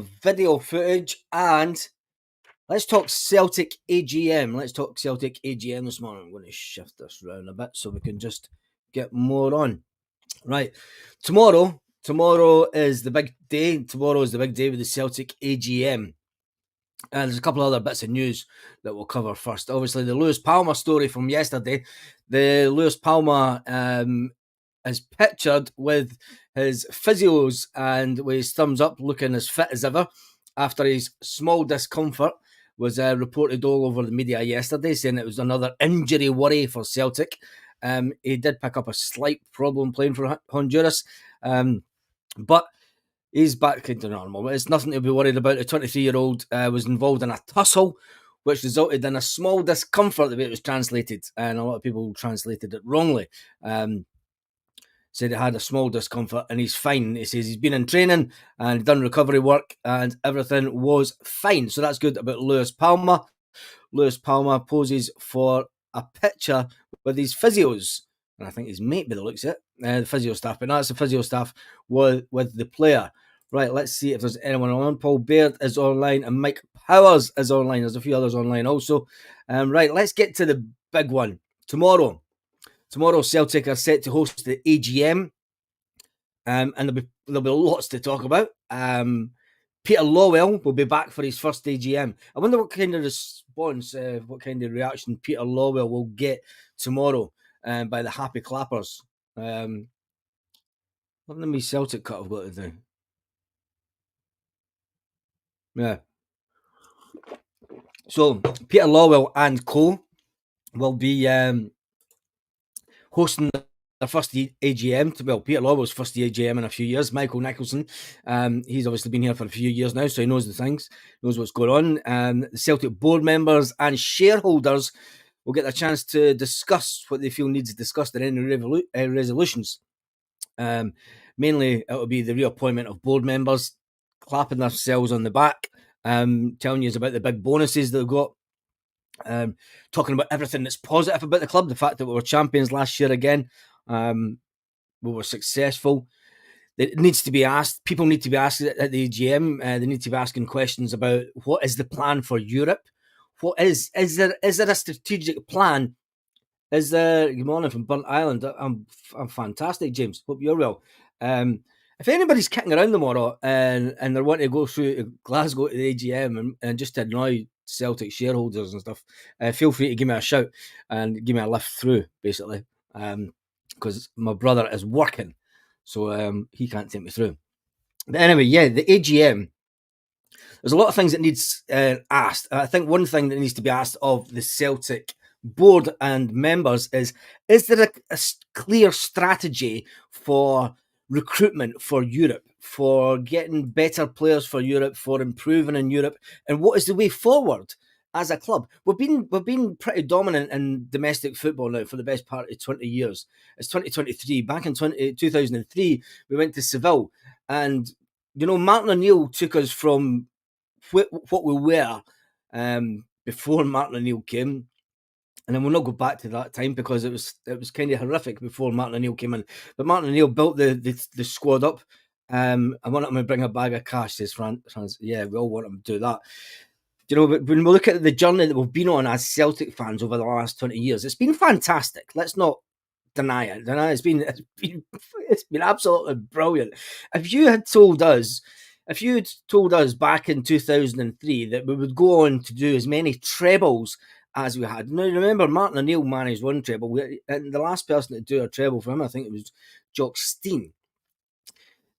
video footage, and let's talk Celtic AGM. Let's talk Celtic AGM this morning. I'm going to shift this around a bit so we can just get more on. Right, tomorrow is the big day. Tomorrow is the big day with the Celtic AGM. And there's a couple of other bits of news that we'll cover first. Obviously, the Lewis Palmer story from yesterday. The Lewis Palmer is pictured with his physios and with his thumbs up, looking as fit as ever after his small discomfort was reported all over the media yesterday, saying it was another injury worry for Celtic. He did pick up a slight problem playing for Honduras, but he's back into normal. It's nothing to be worried about. The 23-year-old was involved in a tussle, which resulted in a small discomfort, the way it was translated, and a lot of people translated it wrongly. Said he had a small discomfort and he's fine. He says he's been in training and done recovery work and everything was fine. So that's good about Lewis Palmer. Lewis Palmer poses for a picture with his physios. And I think his mate, by the looks of it, the physio staff. But that's the physio staff with the player. Right, let's see if there's anyone on. Paul Baird is online and Mike Powers is online. There's a few others online also. Right, let's get to the big one. Tomorrow, Celtic are set to host the AGM, and there'll be lots to talk about. Peter Lawwell will be back for his first AGM. I wonder what kind of response, what kind of reaction Peter Lawwell will get tomorrow by the happy clappers. What the me Celtic cut I've got to do? Yeah. So Peter Lawwell and co will be hosting their first AGM. Peter Lawwell's first AGM in a few years. Michael Nicholson, he's obviously been here for a few years now, so he knows the things, knows what's going on. The Celtic board members and shareholders will get a chance to discuss what they feel needs discussed in any resolutions. Mainly, it will be the reappointment of board members, clapping themselves on the back, telling you about the big bonuses they've got, talking about everything that's positive about the club, the fact that we were champions last year again, we were successful. It needs to be asked. People need to be asked at the AGM. They need to be asking questions about what is the plan for Europe. What is there a strategic plan? Is there? Good morning from Burnt Island. I'm fantastic, James. Hope you're well. If anybody's kicking around tomorrow and they're wanting to go through Glasgow to the AGM and just to annoy Celtic shareholders and stuff, feel free to give me a shout and give me a lift through, basically, because my brother is working, so he can't take me through. But anyway, yeah, the AGM. There's a lot of things that needs asked. I think one thing that needs to be asked of the Celtic board and members is there a clear strategy for recruitment for Europe, for getting better players for Europe, for improving in Europe, and what is the way forward as a club? We've been pretty dominant in domestic football now for the best part of 20 years. It's 2023. Back in 2003, we went to Seville, and Martin O'Neill took us from what we were before Martin O'Neill came. And then we'll not go back to that time because it was kind of horrific before Martin O'Neill came in. But Martin O'Neill built the squad up. I want him to bring a bag of cash, says Franz. Yeah, we all want him to do that. But when we look at the journey that we've been on as Celtic fans over the last 20 years, it's been fantastic. Let's not deny it. It's been absolutely brilliant. If you had told us back in 2003 that we would go on to do as many trebles as we had. Now, remember, Martin O'Neill managed one treble, and the last person to do a treble for him, I think it was Jock Stein.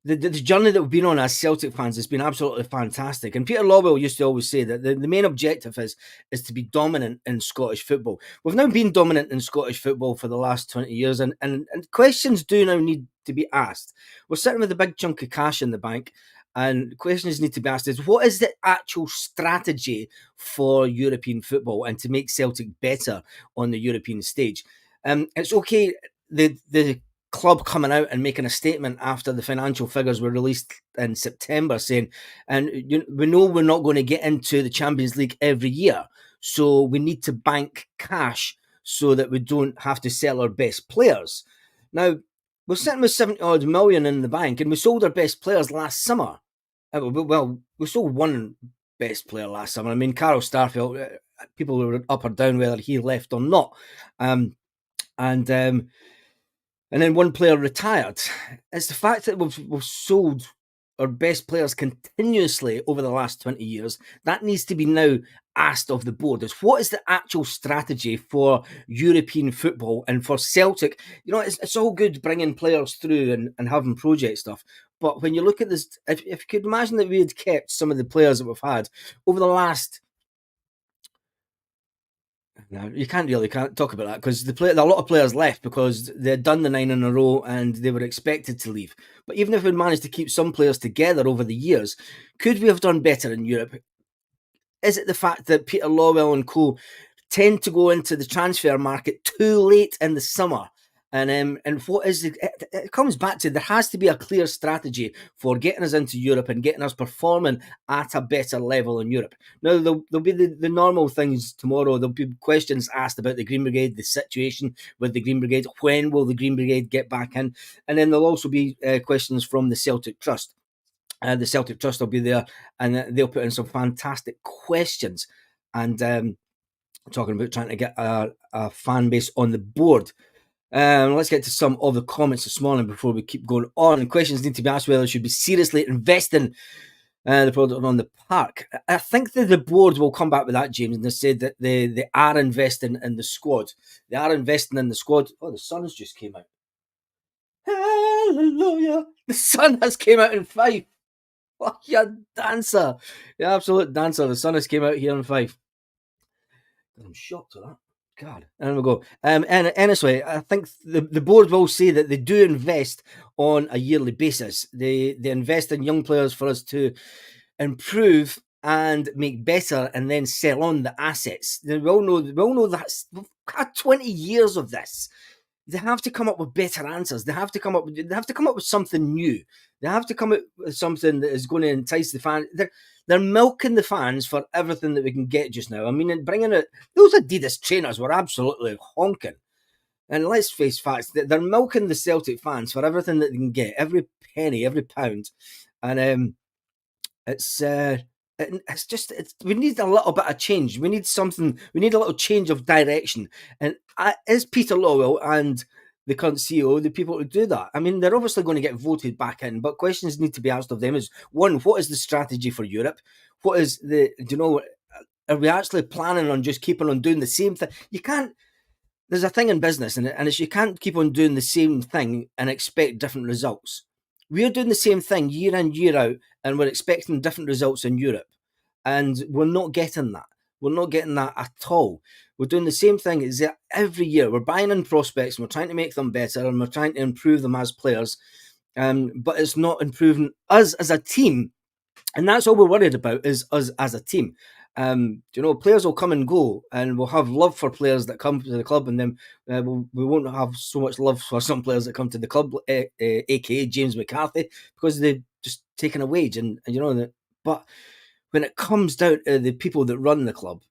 The journey that we've been on as Celtic fans has been absolutely fantastic. And Peter Lawwell used to always say that the main objective is to be dominant in Scottish football. We've now been dominant in Scottish football for the last 20 years, and questions do now need to be asked. We're sitting with a big chunk of cash in the bank, and questions need to be asked is, what is the actual strategy for European football and to make Celtic better on the European stage? It's okay, the club coming out and making a statement after the financial figures were released in September saying, and we know we're not going to get into the Champions League every year, so we need to bank cash so that we don't have to sell our best players. Now, we're sitting with 70 odd million in the bank, and we sold our best players last summer. Well, we sold one best player last summer. I mean, Carl Starfelt, people were up or down whether he left or not. And then one player retired. It's the fact that we've sold our best players continuously over the last 20 years. That needs to be now asked of the board. Is what is the actual strategy for European football and for Celtic? It's all good bringing players through and having project stuff. But when you look at this, if you could imagine that we had kept some of the players that we've had over the last... No, you can't talk about that because a lot of players left because they'd done the 9 in a row and they were expected to leave. But even if we managed to keep some players together over the years, could we have done better in Europe? Is it the fact that Peter Lawwell and co tend to go into the transfer market too late in the summer? And what is it comes back to, there has to be a clear strategy for getting us into Europe and getting us performing at a better level in Europe. Now, there'll be the normal things tomorrow. There'll be questions asked about the Green Brigade, the situation with the Green Brigade, when will the Green Brigade get back in? And then there'll also be questions from the Celtic Trust. The Celtic Trust will be there and they'll put in some fantastic questions. And talking about trying to get a fan base on the board. Let's get to some of the comments this morning before we keep going on. And questions need to be asked whether they should be seriously investing the product on the park. I think that the board will come back with that, James, and they said that they are investing in the squad. They are investing in the squad. Oh, the sun has just came out. Hallelujah! The sun has came out in 5. Oh, you dancer! You absolute dancer. The sun has came out here in 5. I'm shocked at that. God, and we go. And anyway, I think the board will say that they do invest on a yearly basis. They invest in young players for us to improve and make better, and then sell on the assets. We all know that we've had 20 years of this. They have to come up with better answers. They have to come up with something new. They have to come up with something that is going to entice the fans. They're milking the fans for everything that we can get just now. I mean, bringing it, those Adidas trainers were absolutely honking. And let's face facts, they're milking the Celtic fans for everything that they can get, every penny, every pound. And we need a little bit of change. We need something. We need a little change of direction. And is Peter Lawwell and the current CEO the people to do that? I mean, they're obviously going to get voted back in, but questions need to be asked of them. Is one, what is the strategy for Europe? What is are we actually planning on just keeping on doing the same thing? You can't. There's a thing in business, and it's you can't keep on doing the same thing and expect different results. We're doing the same thing year in, year out, and we're expecting different results in Europe. And we're not getting that. We're not getting that at all. We're doing the same thing as every year. We're buying in prospects, and we're trying to make them better, and we're trying to improve them as players. But it's not improving us as a team. And that's all we're worried about, is us as a team. Players will come and go, and we'll have love for players that come to the club, and then we won't have so much love for some players that come to the club, aka James McCarthy, because they've just taken a wage. But when it comes down to the people that run the club,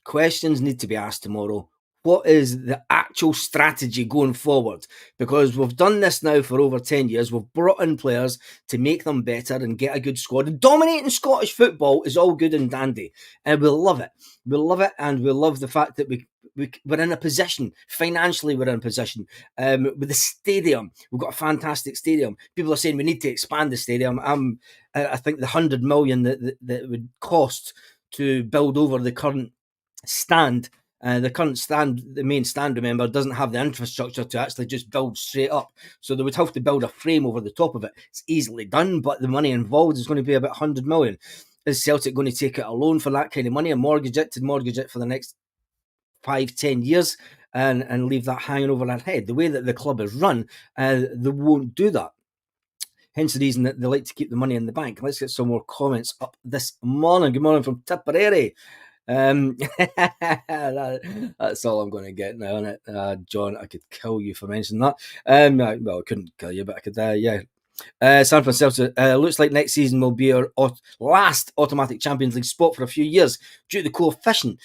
questions need to be asked tomorrow. What is the actual strategy going forward? Because we've done this now for over 10 years. We've brought in players to make them better and get a good squad. And dominating Scottish football is all good and dandy. And we love it. We love it, and we love the fact that we're in a position. Financially, we're in a position. With the stadium, we've got a fantastic stadium. People are saying we need to expand the stadium. I think the 100 million that would cost to build over the current stand... the main stand, remember, doesn't have the infrastructure to actually just build straight up. So they would have to build a frame over the top of it. It's easily done, but the money involved is going to be about 100 million. Is Celtic going to take out a loan for that kind of money and mortgage it for the next 5-10 years and leave that hanging over our head? The way that the club is run, they won't do that. Hence the reason that they like to keep the money in the bank. Let's get some more comments up this morning. Good morning from Tipperary. That's all I'm going to get now, isn't it? John, I could kill you for mentioning that. Well, I couldn't kill you, but I could, yeah. San Francisco, looks like next season will be our last automatic Champions League spot for a few years due to the coefficient.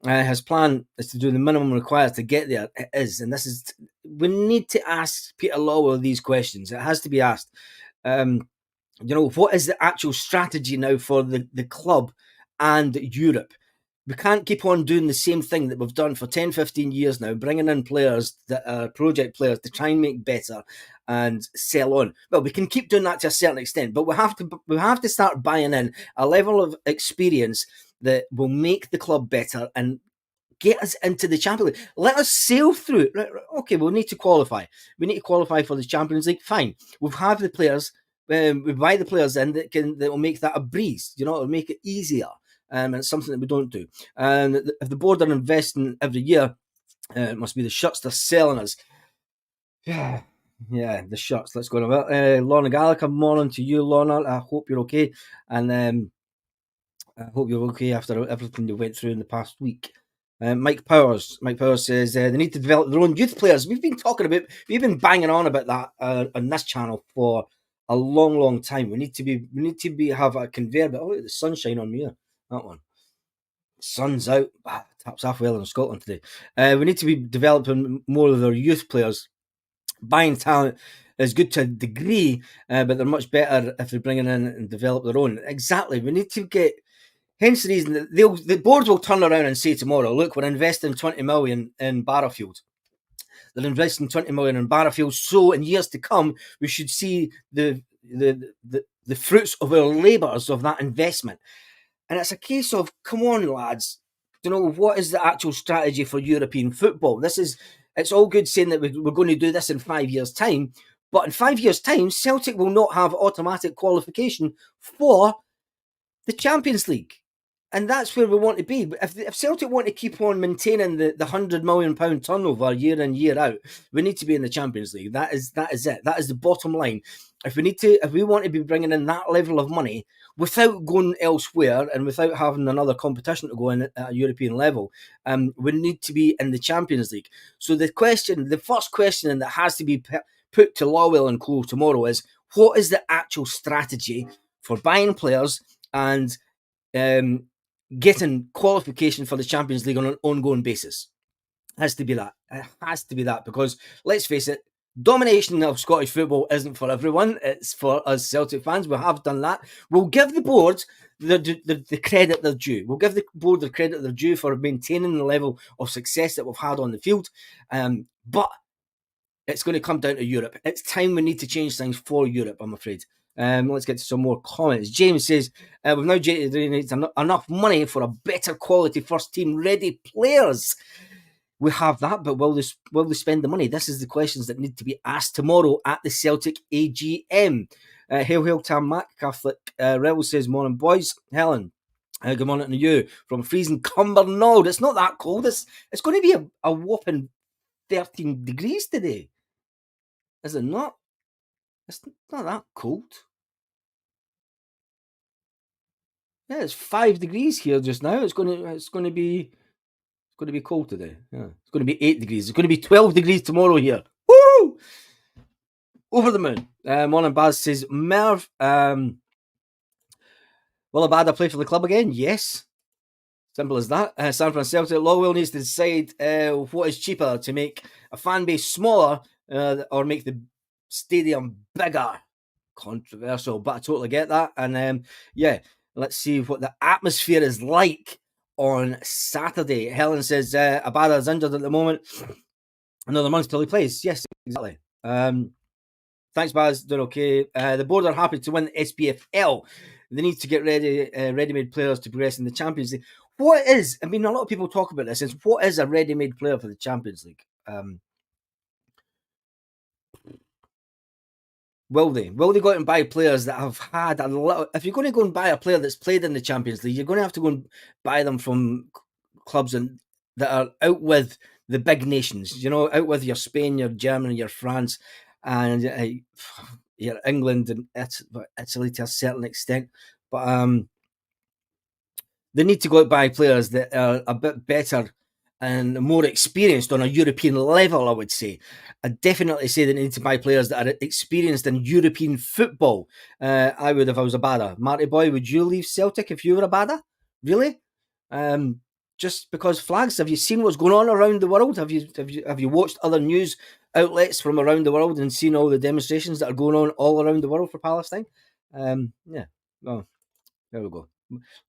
His plan is to do the minimum required to get there. It is, and we need to ask Peter Lawwell these questions. It has to be asked. what is the actual strategy now for the club and Europe? We can't keep on doing the same thing that we've done for 10, 15 years now, bringing in players that are project players to try and make better and sell on. Well, we can keep doing that to a certain extent, but we have to start buying in a level of experience that will make the club better and get us into the Champions League. Let us sail through it. Okay, we'll need to qualify. We need to qualify for the Champions League. Fine. We'll have the players. We buy the players in that will make that a breeze. It'll make it easier. And it's something that we don't do. And if the board are investing every year, it must be the shirts they're selling us. Yeah, the shirts. Let's go on about Lorna Gallagher. Morning to you, Lorna. I hope you're okay, and I hope you're okay after everything you went through in the past week. Mike Powers says they need to develop their own youth players. We've been banging on about that on this channel for a long, long time. We need to have a conveyor belt. Oh, look at the sunshine on me here. That one. Sun's out. Taps half well in Scotland today. We need to be developing more of their youth players. Buying talent is good to a degree, but they're much better if they're bringing in and develop their own. Exactly. We need to get. Hence the reason that the board will turn around and say tomorrow, look, we're investing 20 million in Barrowfield. They're investing 20 million in Barrowfield, so in years to come, we should see the fruits of our labours of that investment. And it's a case of, come on, lads, what is the actual strategy for European football? It's all good saying that we're going to do this in 5 years' time, but in 5 years' time, Celtic will not have automatic qualification for the Champions League. And that's where we want to be. But if Celtic want to keep on maintaining the £100 million turnover year in, year out, we need to be in the Champions League. That is it. That is the bottom line. If we want to be bringing in that level of money without going elsewhere and without having another competition to go in at a European level, we need to be in the Champions League. So the first question that has to be put to Lawwell and co tomorrow is, what is the actual strategy for buying players and getting qualification for the Champions League on an ongoing basis? It has to be that, because let's face it, domination of Scottish football isn't for everyone. It's for us Celtic fans. We have done that. We'll give the board the credit they're due. We'll give the board the credit they're due for maintaining the level of success that we've had on the field. But it's going to come down to Europe. It's time we need to change things for Europe, I'm afraid. Let's get to some more comments. James says, we've now generated enough money for a better quality first team ready players. We have that, but will they spend the money? This is the questions that need to be asked tomorrow at the Celtic AGM. Hail Tam Mac, Catholic Rebel says, morning boys. Helen, good morning to you from freezing Cumbernauld. It's not that cold. It's going to be a whopping 13 degrees today. Is it not? It's not that cold. Yeah, it's 5 degrees here just now. It's going to be cold today. Yeah, it's going to be 8 degrees. It's going to be 12 degrees tomorrow here. Woo! Over the moon. Morning Baz says, Merv, will Abada play for the club again? Yes. Simple as that. San Francisco Celtic. Lawwell needs to decide what is cheaper, to make a fan base smaller or make the stadium bigger. Controversial, but I totally get that. And let's see what the atmosphere is like on Saturday. Helen says Abada is injured at the moment. Another month till he plays. Yes, exactly. Thanks, Baz. Doing okay. The board are happy to win the SPFL. They need to get ready-made players to progress in the Champions League. A lot of people talk about this. What is a ready-made player for the Champions League? Will they go out and buy players that have had a lot? If you're going to go and buy a player that's played in the Champions League, you're going to have to go and buy them from clubs that are out with the big nations. Out with your Spain, your Germany, your France, and your England and Italy to a certain extent. But they need to go out and buy players that are a bit better and more experienced on a European level, I would say. I definitely say they need to buy players that are experienced in European football. I would if I was a Bada. Marty Boy, would you leave Celtic if you were a Bada? Really? Just because flags? Have you seen what's going on around the world? Have you watched other news outlets from around the world and seen all the demonstrations that are going on all around the world for Palestine? Yeah, well, there we go.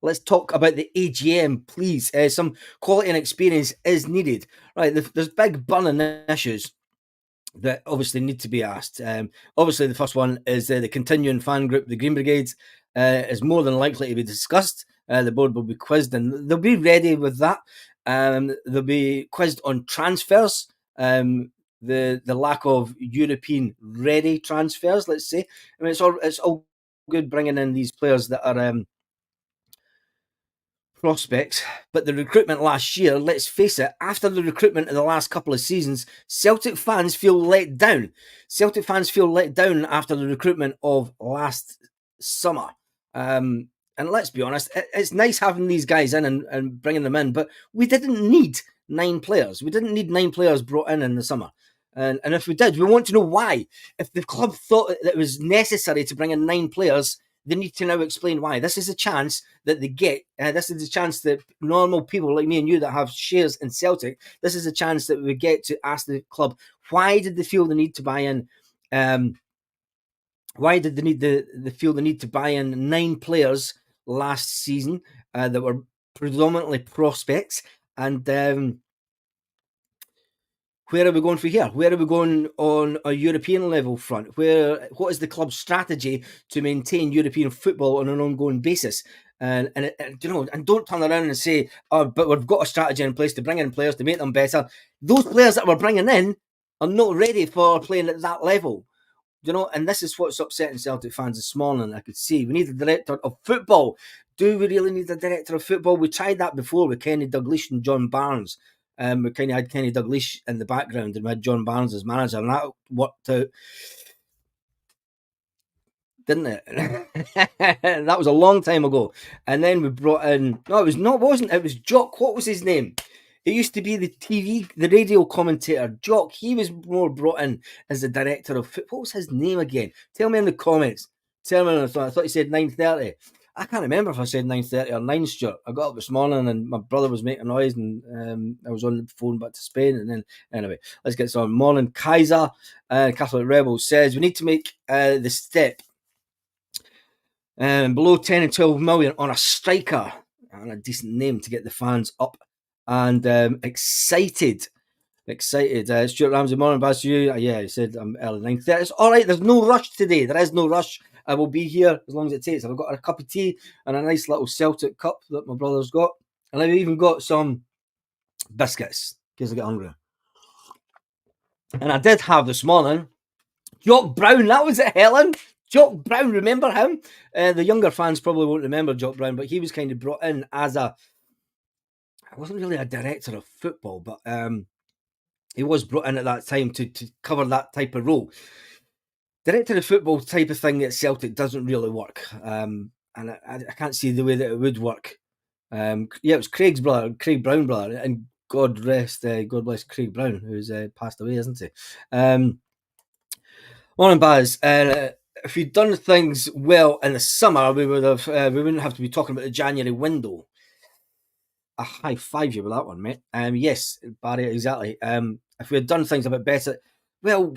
Let's talk about the AGM, please. Some quality and experience is needed. Right, there's big burning issues that obviously need to be asked. Obviously, the first one is the continuing fan group, the Green Brigades, is more than likely to be discussed. The board will be quizzed, and they'll be ready with that. They'll be quizzed on transfers, the lack of European ready transfers. Let's say, I mean, it's all good bringing in these players that are prospects, but the recruitment last year, let's face it, after the recruitment in the last couple of seasons, Celtic fans feel let down. Celtic fans feel let down after the recruitment of last summer. And let's be honest, it's nice having these guys in and bringing them in, but we didn't need 9 players. We didn't need 9 players brought in the summer. And if we did, we want to know why. If the club thought that it was necessary to bring in 9 players, they need to now explain why. This is a chance that they get. This is a chance that normal people like me and you that have shares in Celtic, this is a chance that we get to ask the club, why did they feel the need to buy in? Why did they feel the need to buy in 9 players last season that were predominantly prospects? And where are we going from here? Where are we going on a European level front? What is the club's strategy to maintain European football on an ongoing basis? And don't turn around and say, "Oh, but we've got a strategy in place to bring in players to make them better." Those players that we're bringing in are not ready for playing at that level. And this is what's upsetting Celtic fans this morning. I could see we need a director of football. Do we really need a director of football? We tried that before with Kenny Dalglish and John Barnes. We kind of had Kenny Dalglish in the background and we had John Barnes as manager, and that worked out, didn't it? That was a long time ago. And then we brought in, no, it was Jock. What was his name? It used to be the radio commentator, Jock. He was more brought in as the director of football. What was his name again? Tell me in the comments. Tell me. I thought he said 9:30. I can't remember if I said 9:30 or 9, Stuart. I got up this morning and my brother was making noise and I was on the phone back to Spain. And then, anyway, let's get started. Morning, Kaiser. Catholic Rebel says, we need to make the step below 10 and 12 million on a striker and a decent name to get the fans up and excited. Stuart Ramsey, morning, Baz, to you. Yeah, he said I'm early 9:30. It's all right. There's no rush today. There is no rush. I will be here as long as it takes. I've got a cup of tea and a nice little Celtic cup that my brother's got. And I've even got some biscuits in case I get hungry. And I did have this morning Jock Brown. That was it, Helen. Jock Brown, remember him? The younger fans probably won't remember Jock Brown, but he was kind of brought in as I wasn't really a director of football, but he was brought in at that time to cover that type of role. Director of football type of thing at Celtic doesn't really work. And I can't see the way that it would work. It was Craig Brown brother, and God bless Craig Brown, who's passed away, isn't he? Morning, Baz. If we'd done things well in the summer, we wouldn't have to be talking about the January window. A high five you with that one, mate. Yes, Barry, exactly. If we had done things a bit better, well,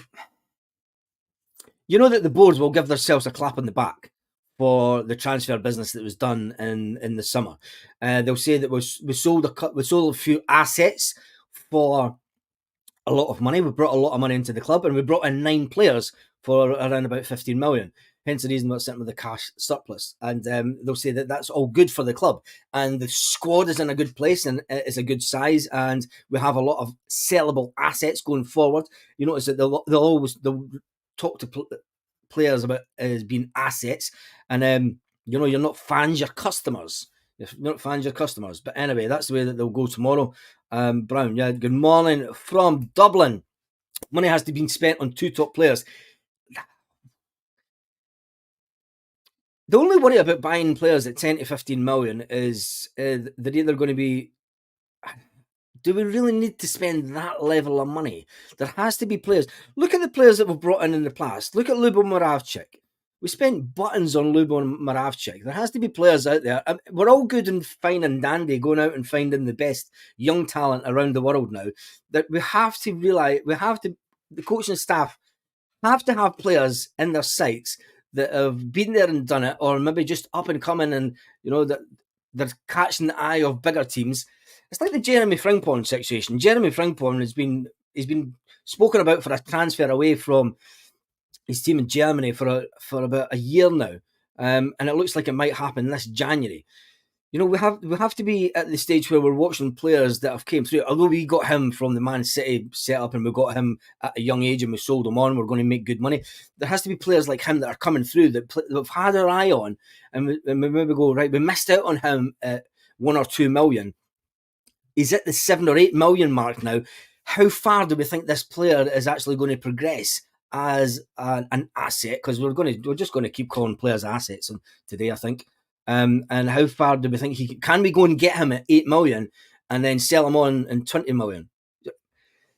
you know that the boards will give themselves a clap on the back for the transfer business that was done in the summer. They'll say that we sold a few assets for a lot of money. We brought a lot of money into the club, and we brought in 9 players for around about 15 million. Hence the reason we're sitting with a cash surplus. And they'll say that that's all good for the club. And the squad is in a good place and it's a good size. And we have a lot of sellable assets going forward. You notice that they'll talk to players about as being assets. And, you're not fans, you're customers. You're not fans, you're customers. But anyway, that's the way that they'll go tomorrow. Brown, yeah, good morning from Dublin. Money has to be spent on 2 top players. The only worry about buying players at 10 to 15 million is they're either going to be, do we really need to spend that level of money? There has to be players. Look at the players that we've brought in the past. Look at Lubo Moravcik. We spent buttons on Lubo Moravcik. There has to be players out there. We're all good and fine and dandy going out and finding the best young talent around the world now. That we have to realise, the coaching staff have to have players in their sights that have been there and done it, or maybe just up and coming, and that they're catching the eye of bigger teams. It's like the Jeremy Frimpong situation. Jeremy Frimpong he's been spoken about for a transfer away from his team in Germany for about a year now, and it looks like it might happen this January. We have to be at the stage where we're watching players that have came through. Although we got him from the Man City setup and we got him at a young age and we sold him on, we're going to make good money. There has to be players like him that are coming through that we've had our eye on, and we maybe go, right, we missed out on him at 1 or 2 million. He's at the 7 or 8 million mark now. How far do we think this player is actually going to progress as an asset? Because we're just going to keep calling players assets today, I think. And how far do we think can we go and get him at 8 million and then sell him on in 20 million?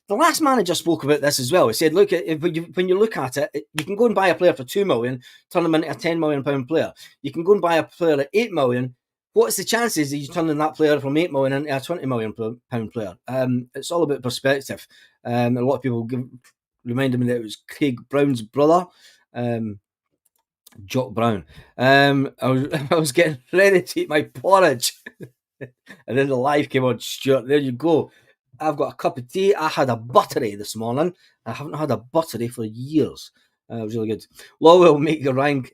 The last manager spoke about this as well. He said, look, when you look at it, you can go and buy a player for 2 million, turn him into a 10 million pound player. You can go and buy a player at 8 million. What's the chances of you turning that player from 8 million into a 20 million pound player? It's all about perspective. A lot of people reminded me that it was Craig Brown's brother, Jock Brown. I was getting ready to eat my porridge, and then the live came on. Stuart, there you go. I've got a cup of tea. I had a buttery this morning. I haven't had a buttery for years. It was really good. Lawwell make the rank.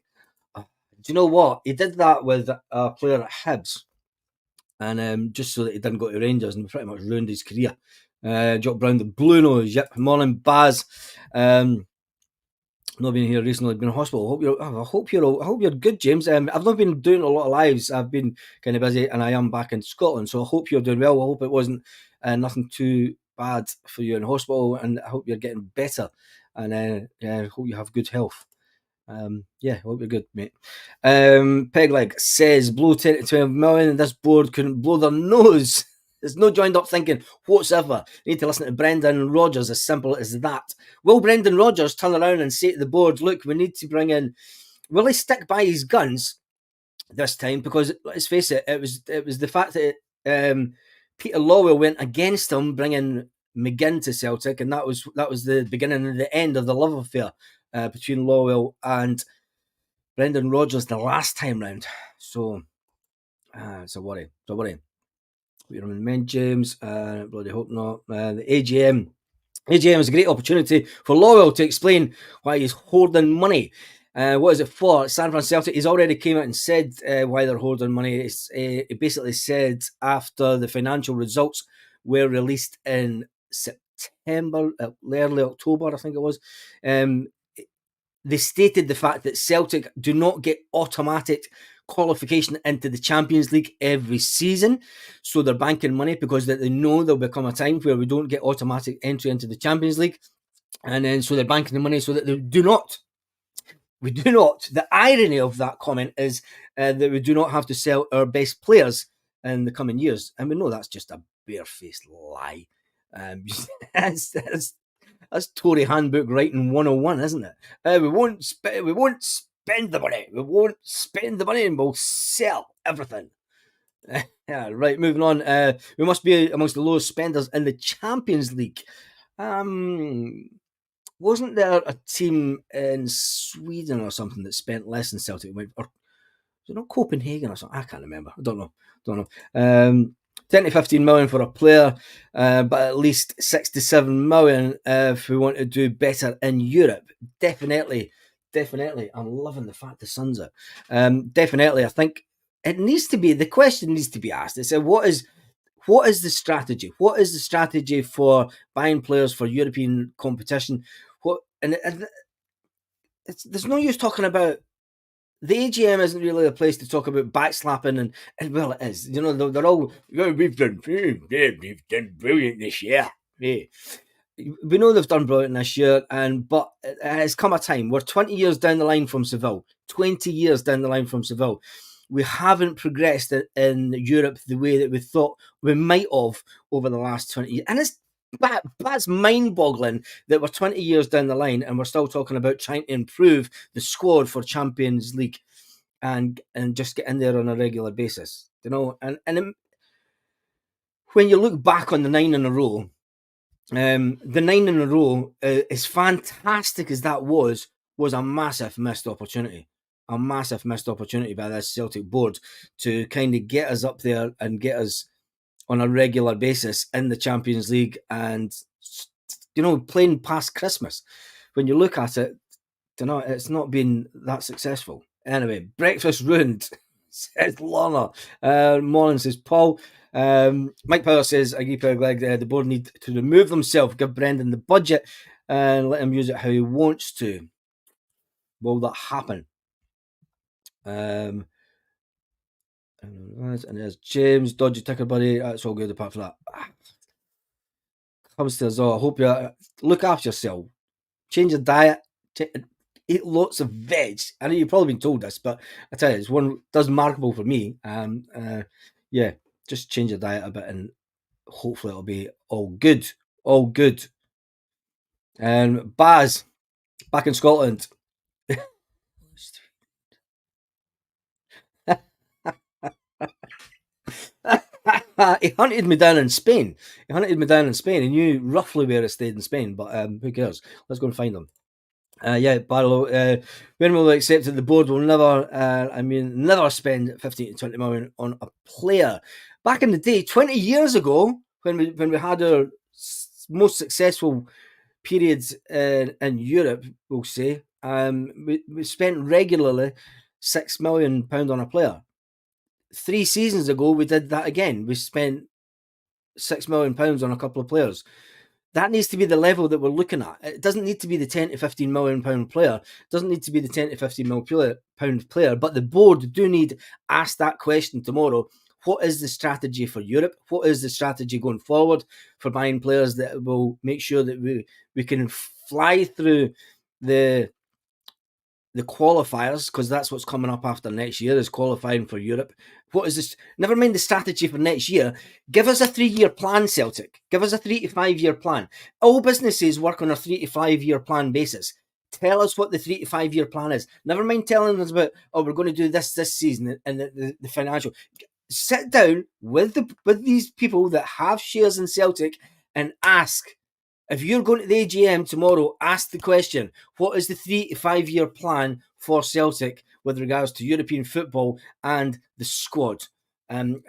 Do you know what? He did that with a player at Hibs, and just so that he didn't go to Rangers, and pretty much ruined his career. Jock Brown, the blue nose. Yep. Morning, Baz. Not been here recently. Been in hospital. I hope you're good, James. I've not been doing a lot of lives. I've been kind of busy, and I am back in Scotland. So I hope you're doing well. I hope it wasn't nothing too bad for you in hospital, and I hope you're getting better. And I hope you have good health. I hope you're good, mate. Pegleg says blow 10 to 12 million, and this board couldn't blow their nose. There's no joined up thinking whatsoever. You need to listen to Brendan Rodgers, as simple as that. Will Brendan Rodgers turn around and say to the board, look, we need to bring in... Will he stick by his guns this time? Because let's face it, it was the fact that Peter Lawwell went against him, bringing McGinn to Celtic, and that was the beginning and the end of the love affair between Lawwell and Brendan Rodgers the last time round. So it's a worry. We're on men, James. Bloody hope not. The AGM. AGM is a great opportunity for Lawwell to explain why he's hoarding money. What is it for? San Francisco Celtic. He's already came out and said why they're hoarding money. He basically said after the financial results were released in September, early October, I think it was. They stated the fact that Celtic do not get automatic qualification into the Champions League every season, so they're banking money because they know there'll become a time where we don't get automatic entry into the Champions League, and then so they're banking the money so that we do not. The irony of that comment is that we do not have to sell our best players in the coming years, and we know that's just a barefaced lie. That's Tory handbook writing 101, isn't it? We won't spend the money. We won't spend the money, and we'll sell everything. Yeah, right. Moving on. We must be amongst the lowest spenders in the Champions League. Wasn't there a team in Sweden or something that spent less than Celtic? Or was it not Copenhagen or something? I can't remember. I don't know. 10 to 15 million for a player, but at least 6 to 7 million if we want to do better in Europe. Definitely. I'm loving the fact the sun's out. Definitely, I think it needs to be, the question needs to be asked. It's what is the strategy? What is the strategy for buying players for European competition? There's no use talking about. The AGM isn't really a place to talk about backslapping, and well, it is. They're all, we've done brilliant this year. Yeah. We know they've done brilliant this year, but it has come a time. We're 20 years down the line from Seville. 20 years down the line from Seville. We haven't progressed in Europe the way that we thought we might have over the last 20 years. And that's mind-boggling that we're 20 years down the line and we're still talking about trying to improve the squad for Champions League and just get in there on a regular basis. And when you look back on the 9 in a row, the 9 in a row, as fantastic as that was, was a massive missed opportunity. A massive missed opportunity by this Celtic board to kind of get us up there and get us on a regular basis in the Champions League and, playing past Christmas. When you look at it, it's not been that successful. Anyway, breakfast ruined, says Lorna. Morning, says Paul. Mike Power says, I agree, the board need to remove themselves, give Brendan the budget, and let him use it how he wants to. Will that happen? And there's James, dodgy ticker buddy. That's all good apart from that. Comes to us all. I hope you look after yourself. Change your diet. Eat lots of veg. I know you've probably been told this, but I tell you, it's one does remarkable for me. Yeah, just change your diet a bit, and hopefully it'll be all good. All good. And Baz, back in Scotland. He hunted me down in Spain. He knew roughly where I stayed in Spain, but who cares? Let's go and find him. Barlow, when will we accept that the board will never spend 15 to 20 million on a player? Back in the day, 20 years ago, when we had our most successful periods in Europe, we'll say, we spent regularly £6 million on a player. 3 seasons ago, we did that again. We spent £6 million on a couple of players. That needs to be the level that we're looking at. It doesn't need to be the 10 to 15 million pound player. It doesn't need to be the 10 to 15 million pound player. But the board do need to ask that question tomorrow. What is the strategy for Europe? What is the strategy going forward for buying players that will make sure that we can fly through the qualifiers, because that's what's coming up after next year, is qualifying for Europe. What is this? Never mind the strategy for next year. Give us a 3-year plan, Celtic. Give us a 3 to 5 year plan. All businesses work on a 3 to 5 year plan basis. Tell us what the 3 to 5 year plan is. Never mind telling us about, we're going to do this season and the financial. Sit down with these people that have shares in Celtic and ask. If you're going to the AGM tomorrow, ask the question, what is the 3 to 5 year plan for Celtic with regards to European football and the squad? And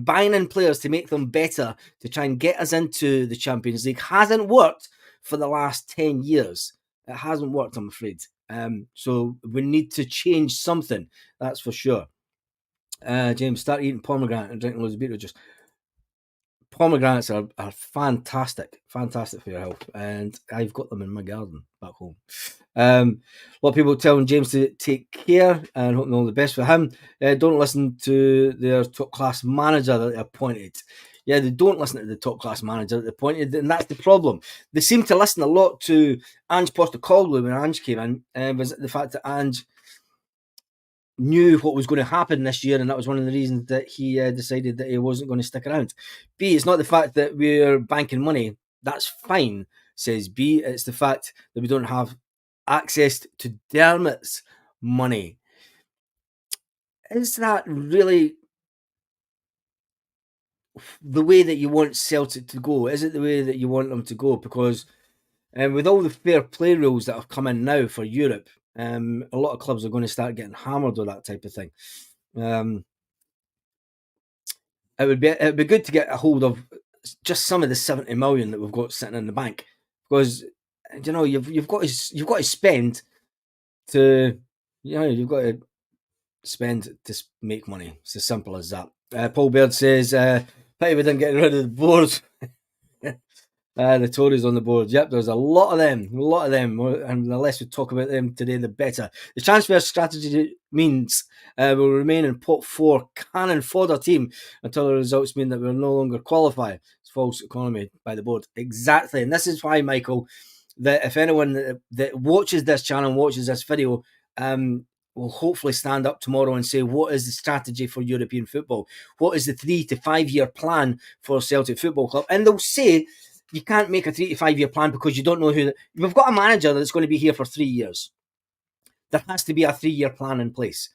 buying in players to make them better, to try and get us into the Champions League, hasn't worked for the last 10 years. It hasn't worked, I'm afraid. So we need to change something, that's for sure. James, start eating pomegranate and drinking loads of beetroot juice. Pomegranates are fantastic for your health, and I've got them in my garden back home. A lot of people telling James to take care and hoping all the best for him. Don't listen to their top class manager that they appointed. Yeah, they don't listen to the top class manager that they appointed, and that's the problem. They seem to listen a lot to Ange Postecoglou when Ange came in, was the fact that Ange knew what was going to happen this year, and that was one of the reasons that he decided that he wasn't going to stick around. B, it's not the fact that we're banking money. That's fine, says B. It's the fact that we don't have access to Dermot's money. Is that really the way that you want Celtic to go? Is it the way that you want them to go? Because with all the fair play rules that have come in now for Europe, a lot of clubs are going to start getting hammered with that type of thing. It would be good to get a hold of just some of the 70 million that we've got sitting in the bank, because you've got to spend to you've got to spend to make money. It's as simple as that. Paul Baird says, pity we didn't get rid of the board. The Tories on the board. Yep, there's a lot of them, and the less we talk about them today, the better. The transfer strategy means we'll remain in pot 4 cannon fodder team until the results mean that we'll no longer qualify. It's false economy by the board. Exactly, and this is why, Michael, that if anyone that watches this channel, watches this video, will hopefully stand up tomorrow and say, what is the strategy for European football? What is the 3 to 5 year plan for Celtic Football Club? And they'll say, you can't make a 3 to 5 year plan because you don't know who. We've got a manager that's going to be here for 3 years. There has to be a 3 year plan in place.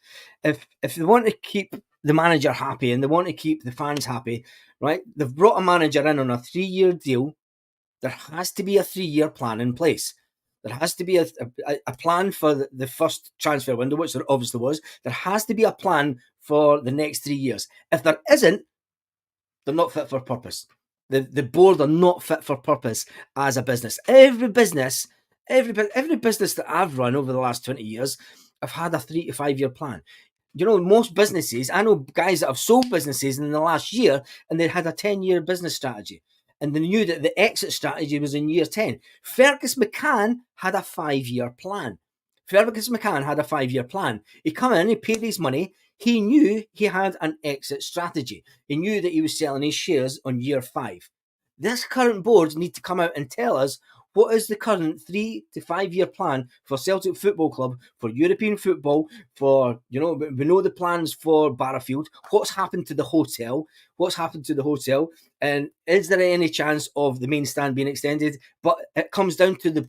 If they want to keep the manager happy and they want to keep the fans happy, right? They've brought a manager in on a 3 year deal. There has to be a 3 year plan in place. There has to be a plan for the first transfer window, which there obviously was. There has to be a plan for the next 3 years. If there isn't, they're not fit for purpose. The board are not fit for purpose as a business. Every business that I've run over the last 20 years, I've had a 3 to 5 year plan. You know, most businesses, I know guys that have sold businesses in the last year and they had a 10-year business strategy. And they knew that the exit strategy was in year 10. Fergus McCann had a 5-year plan. He come in, he paid his money. He knew he had an exit strategy. He knew that he was selling his shares on year 5. This current board need to come out and tell us what is the current 3 to 5 year plan for Celtic Football Club, for European football, for, you know, we know the plans for Barrowfield. What's happened to the hotel? And is there any chance of the main stand being extended? But it comes down to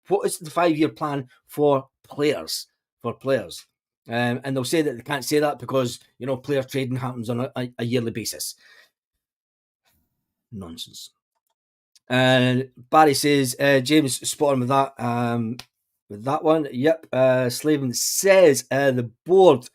what is the 5 year plan for players? And they'll say that they can't say that because, you know, player trading happens on a yearly basis. Nonsense. And Barry says, James, spot on with that one. Yep. Slavin says the board,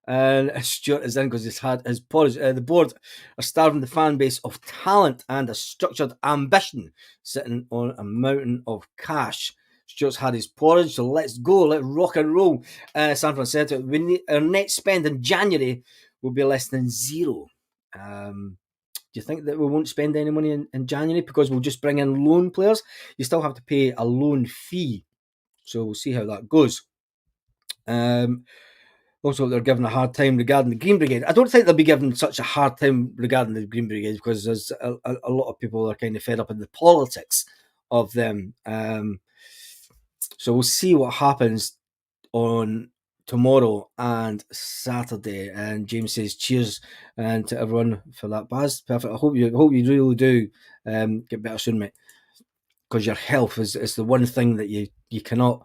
and Stuart is in because he's had his porridge. The board are starving the fan base of talent and a structured ambition, sitting on a mountain of cash. Stuart's had his porridge, so let's go. Let's rock and roll. San Francisco, our net spend in January will be less than zero. Do you think that we won't spend any money in January because we'll just bring in loan players? You still have to pay a loan fee. So we'll see how that goes. Also, they're given a hard time regarding the Green Brigade. I don't think they'll be given such a hard time regarding the Green Brigade because there's a lot of people are kind of fed up in the politics of them. So we'll see what happens on tomorrow and Saturday. And James says cheers and to everyone for that, Baz. Perfect. I hope you really do get better soon, mate, because your health is the one thing that you cannot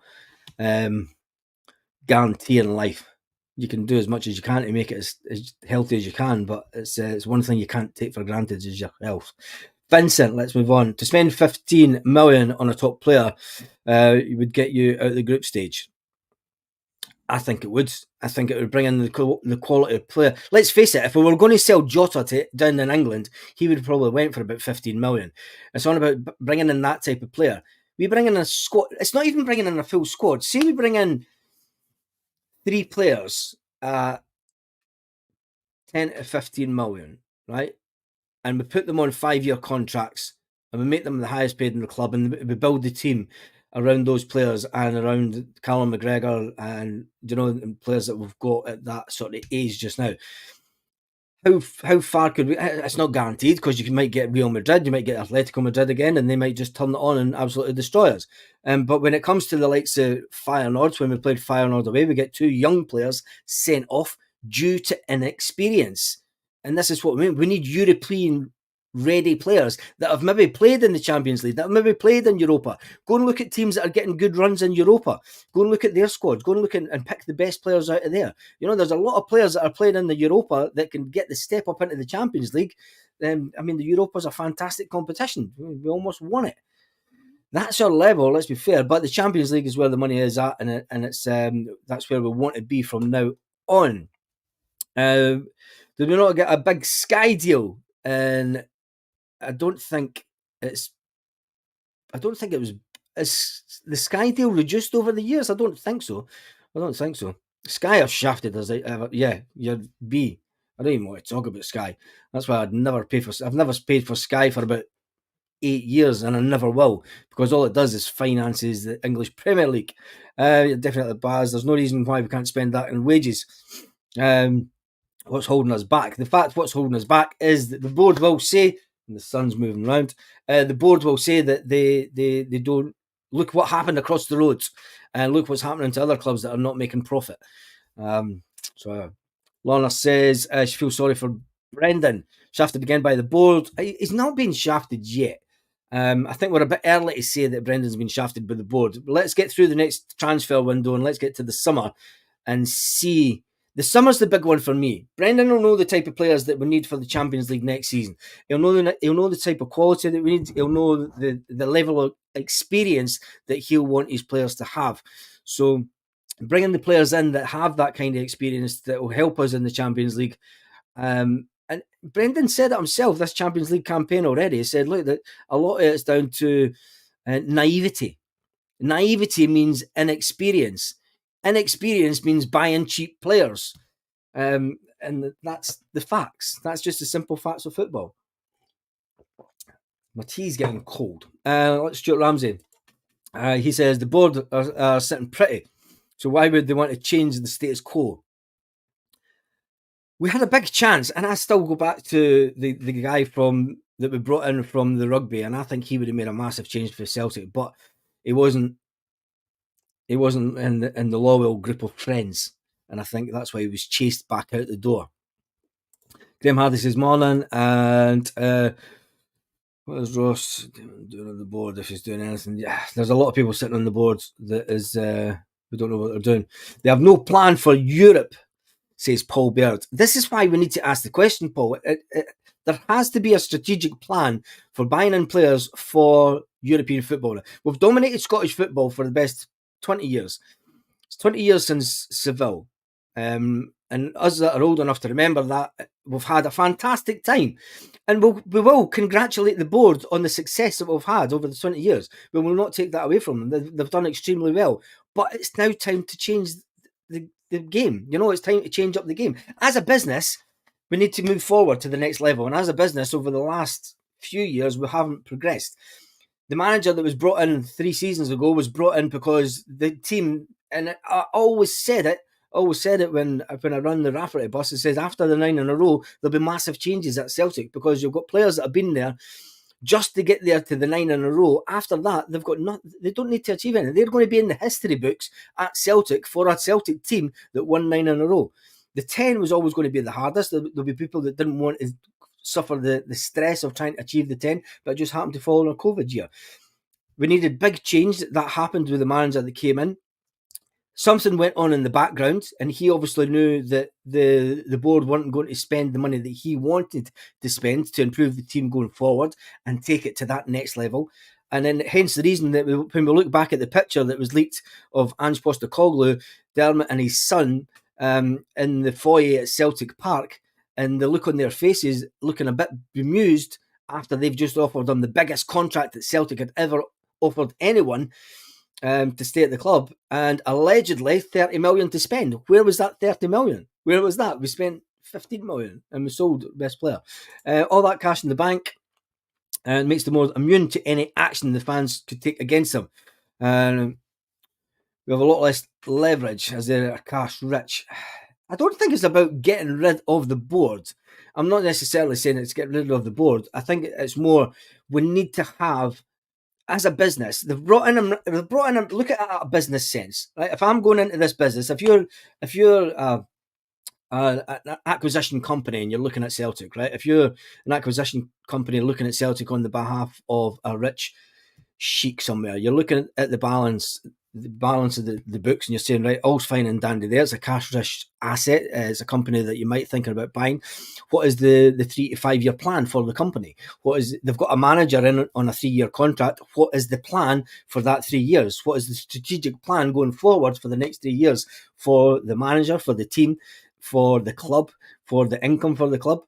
guarantee in life. You can do as much as you can to make it as healthy as you can, but it's one thing you can't take for granted is your health. Vincent, let's move on. To spend 15 million on a top player, it would get you out of the group stage. I think it would. I think it would bring in the quality of player. Let's face it, if we were going to sell Jota down in England, he would probably went for about 15 million. It's not about bringing in that type of player. We bring in a squad. It's not even bringing in a full squad. Say we bring in 3 players at 10 to 15 million, right? And we put them on 5-year contracts and we make them the highest paid in the club and we build the team around those players and around Callum McGregor and, you know, players that we've got at that sort of age just now. How far could we? It's not guaranteed because you might get Real Madrid, you might get Atletico Madrid again, and they might just turn it on and absolutely destroy us. But when it comes to the likes of Feyenoord, when we played Feyenoord away, we get 2 young players sent off due to inexperience. And this is what we mean. We need European ready players that have maybe played in the Champions League, that have maybe played in Europa. Go and look at teams that are getting good runs in Europa. Go and look at their squads. Go and look and pick the best players out of there. You know, there's a lot of players that are playing in the Europa that can get the step up into the Champions League. I mean, the Europa's a fantastic competition. We almost won it. That's our level, let's be fair. But the Champions League is where the money is at, and it's that's where we want to be from now on. Did we not get a big Sky deal? And I don't think it was. Is the Sky deal reduced over the years? I don't think so. Sky have shafted us. Yeah, you're B. I don't even want to talk about Sky. That's why I've never paid for Sky for about 8 years, and I never will, because all it does is finances the English Premier League. Definitely, Baz. There's no reason why we can't spend that in wages. What's holding us back? What's holding us back is that the board will say, and the sun's moving around, the board will say that they don't look what happened across the roads and look what's happening to other clubs that are not making profit. So Lorna says she feels sorry for Brendan, shafted again by the board. He's not been shafted yet. I think we're a bit early to say that Brendan's been shafted by the board. But let's get through the next transfer window and let's get to the summer and see. The summer's the big one for me. Brendan will know the type of players that we need for the Champions League next season. He'll know the type of quality that we need. He'll know the level of experience that he'll want his players to have. So bringing the players in that have that kind of experience that will help us in the Champions League. And Brendan said it himself, this Champions League campaign already. He said, look, that a lot of it's down to naivety. Naivety means inexperience. Inexperience means buying cheap players. And that's the facts. That's just the simple facts of football. My tea's getting cold. Stuart Ramsey. He says the board are sitting pretty. So why would they want to change the status quo? We had a big chance, and I still go back to the guy that we brought in from the rugby, and I think he would have made a massive change for Celtic, but he wasn't in the Lawwell group of friends, and I think that's why he was chased back out the door. Graham Hardy says morning, and what is Ross doing on the board if he's doing anything? Yeah, there's a lot of people sitting on the board that is we don't know what they're doing. They have no plan for Europe, says Paul Baird. This is why we need to ask the question, Paul. There has to be a strategic plan for buying in players for European football. We've dominated Scottish football for the best 20 years. It's 20 years since Seville. And us that are old enough to remember that, we've had a fantastic time. And we will congratulate the board on the success that we've had over the 20 years. We will not take that away from them. They've done extremely well. But it's now time to change the game. It's time to change up the game. As a business, we need to move forward to the next level. And as a business, over the last few years, we haven't progressed. The manager that was brought in 3 seasons ago was brought in because the team, and I always said it when I run the Rafferty bus, it says after the 9 in a row, there'll be massive changes at Celtic because you've got players that have been there just to get there to the 9 in a row. After that, they don't need to achieve anything. They're going to be in the history books at Celtic for a Celtic team that won 9 in a row. The 10 was always going to be the hardest. There'll be people that didn't want to suffer the stress of trying to achieve the 10, but it just happened to fall in a COVID year. We needed big change. That happened with the manager that came in. Something went on in the background, and he obviously knew that the board weren't going to spend the money that he wanted to spend to improve the team going forward and take it to that next level. And then hence the reason that when we look back at the picture that was leaked of Ange Postecoglou, Dermot and his son in the foyer at Celtic Park, and the look on their faces looking a bit bemused after they've just offered them the biggest contract that Celtic had ever offered anyone to stay at the club, and allegedly 30 million to spend. Where was that 30 million? Where was that? We spent 15 million and we sold best player. All that cash in the bank and makes them more immune to any action the fans could take against them. We have a lot less leverage as they're cash rich. I don't think it's about getting rid of the board. I'm not necessarily saying it's getting rid of the board. I think it's more we need to have, as a business, they've brought in them. Look at it at a business sense, right? If I'm going into this business, if you're an acquisition company and you're looking at Celtic, right? If you're an acquisition company looking at Celtic on the behalf of a rich sheik somewhere, you're looking at the balance of the books, and you're saying, right, all's fine and dandy. There's a cash-rich asset. It's a company that you might think about buying. What is the 3 to 5 year plan for the company? They've got a manager in on a 3-year contract. What is the plan for that 3 years? What is the strategic plan going forward for the next 3 years for the manager, for the team, for the club, for the income for the club?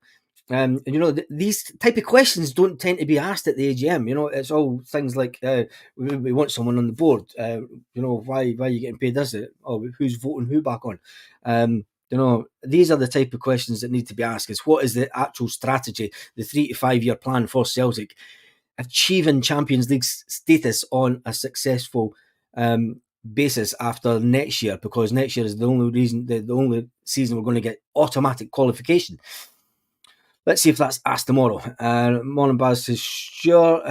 And these type of questions don't tend to be asked at the AGM. It's all things like we want someone on the board. Why are you getting paid this? Who's voting who back on? These are the type of questions that need to be asked. Is what is the actual strategy, the 3 to 5 year plan for Celtic achieving Champions League status on a successful basis after next year? Because next year is the only season we're going to get automatic qualification. Let's see if that's asked tomorrow. Morning Baz says, sure.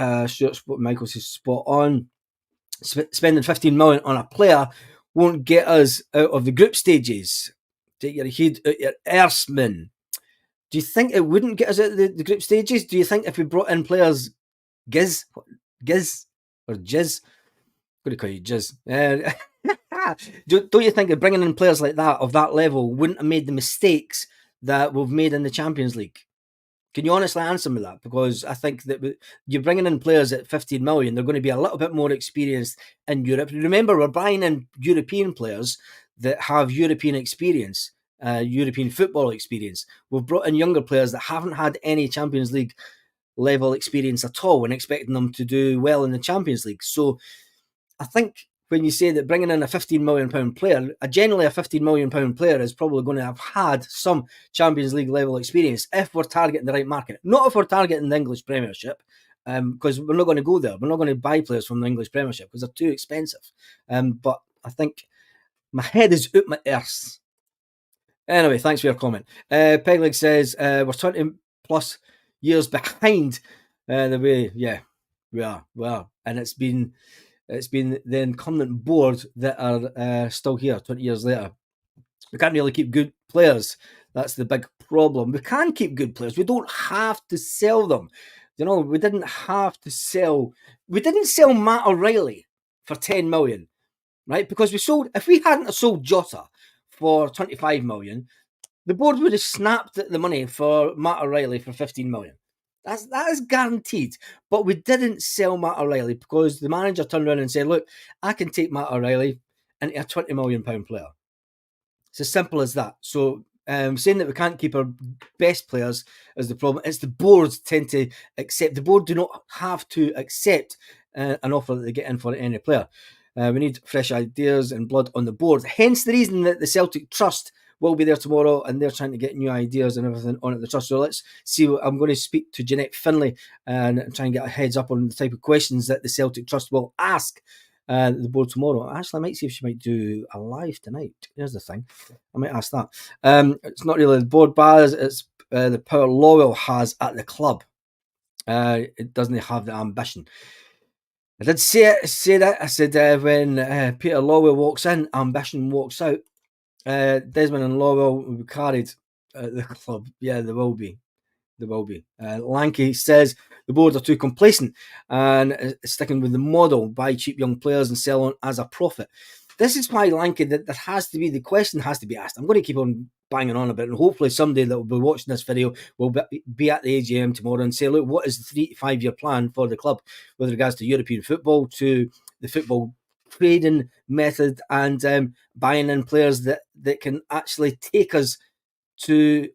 Michael says, spot on. Spending 15 million on a player won't get us out of the group stages. Take your head out your arseman. Do you think it wouldn't get us out of the group stages? Do you think if we brought in players Giz or Jizz? I'm going to call you Jizz. Don't you think that bringing in players like that, of that level, wouldn't have made the mistakes that we've made in the Champions League? Can you honestly answer me that? Because I think that you're bringing in players at 15 million, they're going to be a little bit more experienced in Europe. Remember, we're buying in European players that have European experience, European football experience. We've brought in younger players that haven't had any Champions League level experience at all and expecting them to do well in the Champions League. So I think when you say that bringing in a £15 million player, generally a £15 million player is probably going to have had some Champions League level experience if we're targeting the right market. Not if we're targeting the English Premiership, because we're not going to go there. We're not going to buy players from the English Premiership because they're too expensive. But I think my head is out my arse. Anyway, thanks for your comment. Pegleg says, we're 20 plus years behind the way, yeah, we are. And it's been the incumbent board that are still here 20 years later. We can't really keep good players. That's the big problem. We can keep good players. We don't have to sell them. We didn't have to sell. We didn't sell Matt O'Reilly for 10 million, right? Because if we hadn't sold Jota for 25 million, the board would have snapped at the money for Matt O'Reilly for 15 million. That is guaranteed. But we didn't sell Matt O'Reilly because the manager turned around and said, look, I can take Matt O'Reilly into a £20 million player. It's as simple as that. So saying that we can't keep our best players is the problem. It's the boards tend to accept. The board do not have to accept an offer that they get in for any player. We need fresh ideas and blood on the board. Hence the reason that the Celtic Trust will be there tomorrow, and they're trying to get new ideas and everything on at the trust. So let's see. I'm going to speak to Jeanette Finlay and try and get a heads up on the type of questions that the Celtic Trust will ask the board tomorrow. Actually, I might see if she might do a live tonight. Here's the thing. I might ask that. It's not really the board bars. It's the power Lawwell has at the club. It doesn't have the ambition. I did say that. I said when Peter Lawwell walks in, ambition walks out. Desmond and Lawwell will be carried at the club. Yeah, they will be. Lanky says the board are too complacent and sticking with the model, buy cheap young players and sell on as a profit. This is why, Lanky, that there has to be, the question has to be asked. I'm going to keep on banging on a bit, and hopefully somebody that will be watching this video will be at the AGM tomorrow and say, look, what is the 3 to 5 year plan for the club with regards to European football, to the football trading method, and buying in players that can actually take us through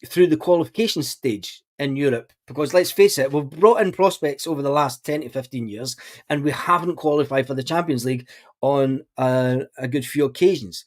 the qualification stage in Europe. Because let's face it, we've brought in prospects over the last 10 to 15 years and we haven't qualified for the Champions League on a good few occasions.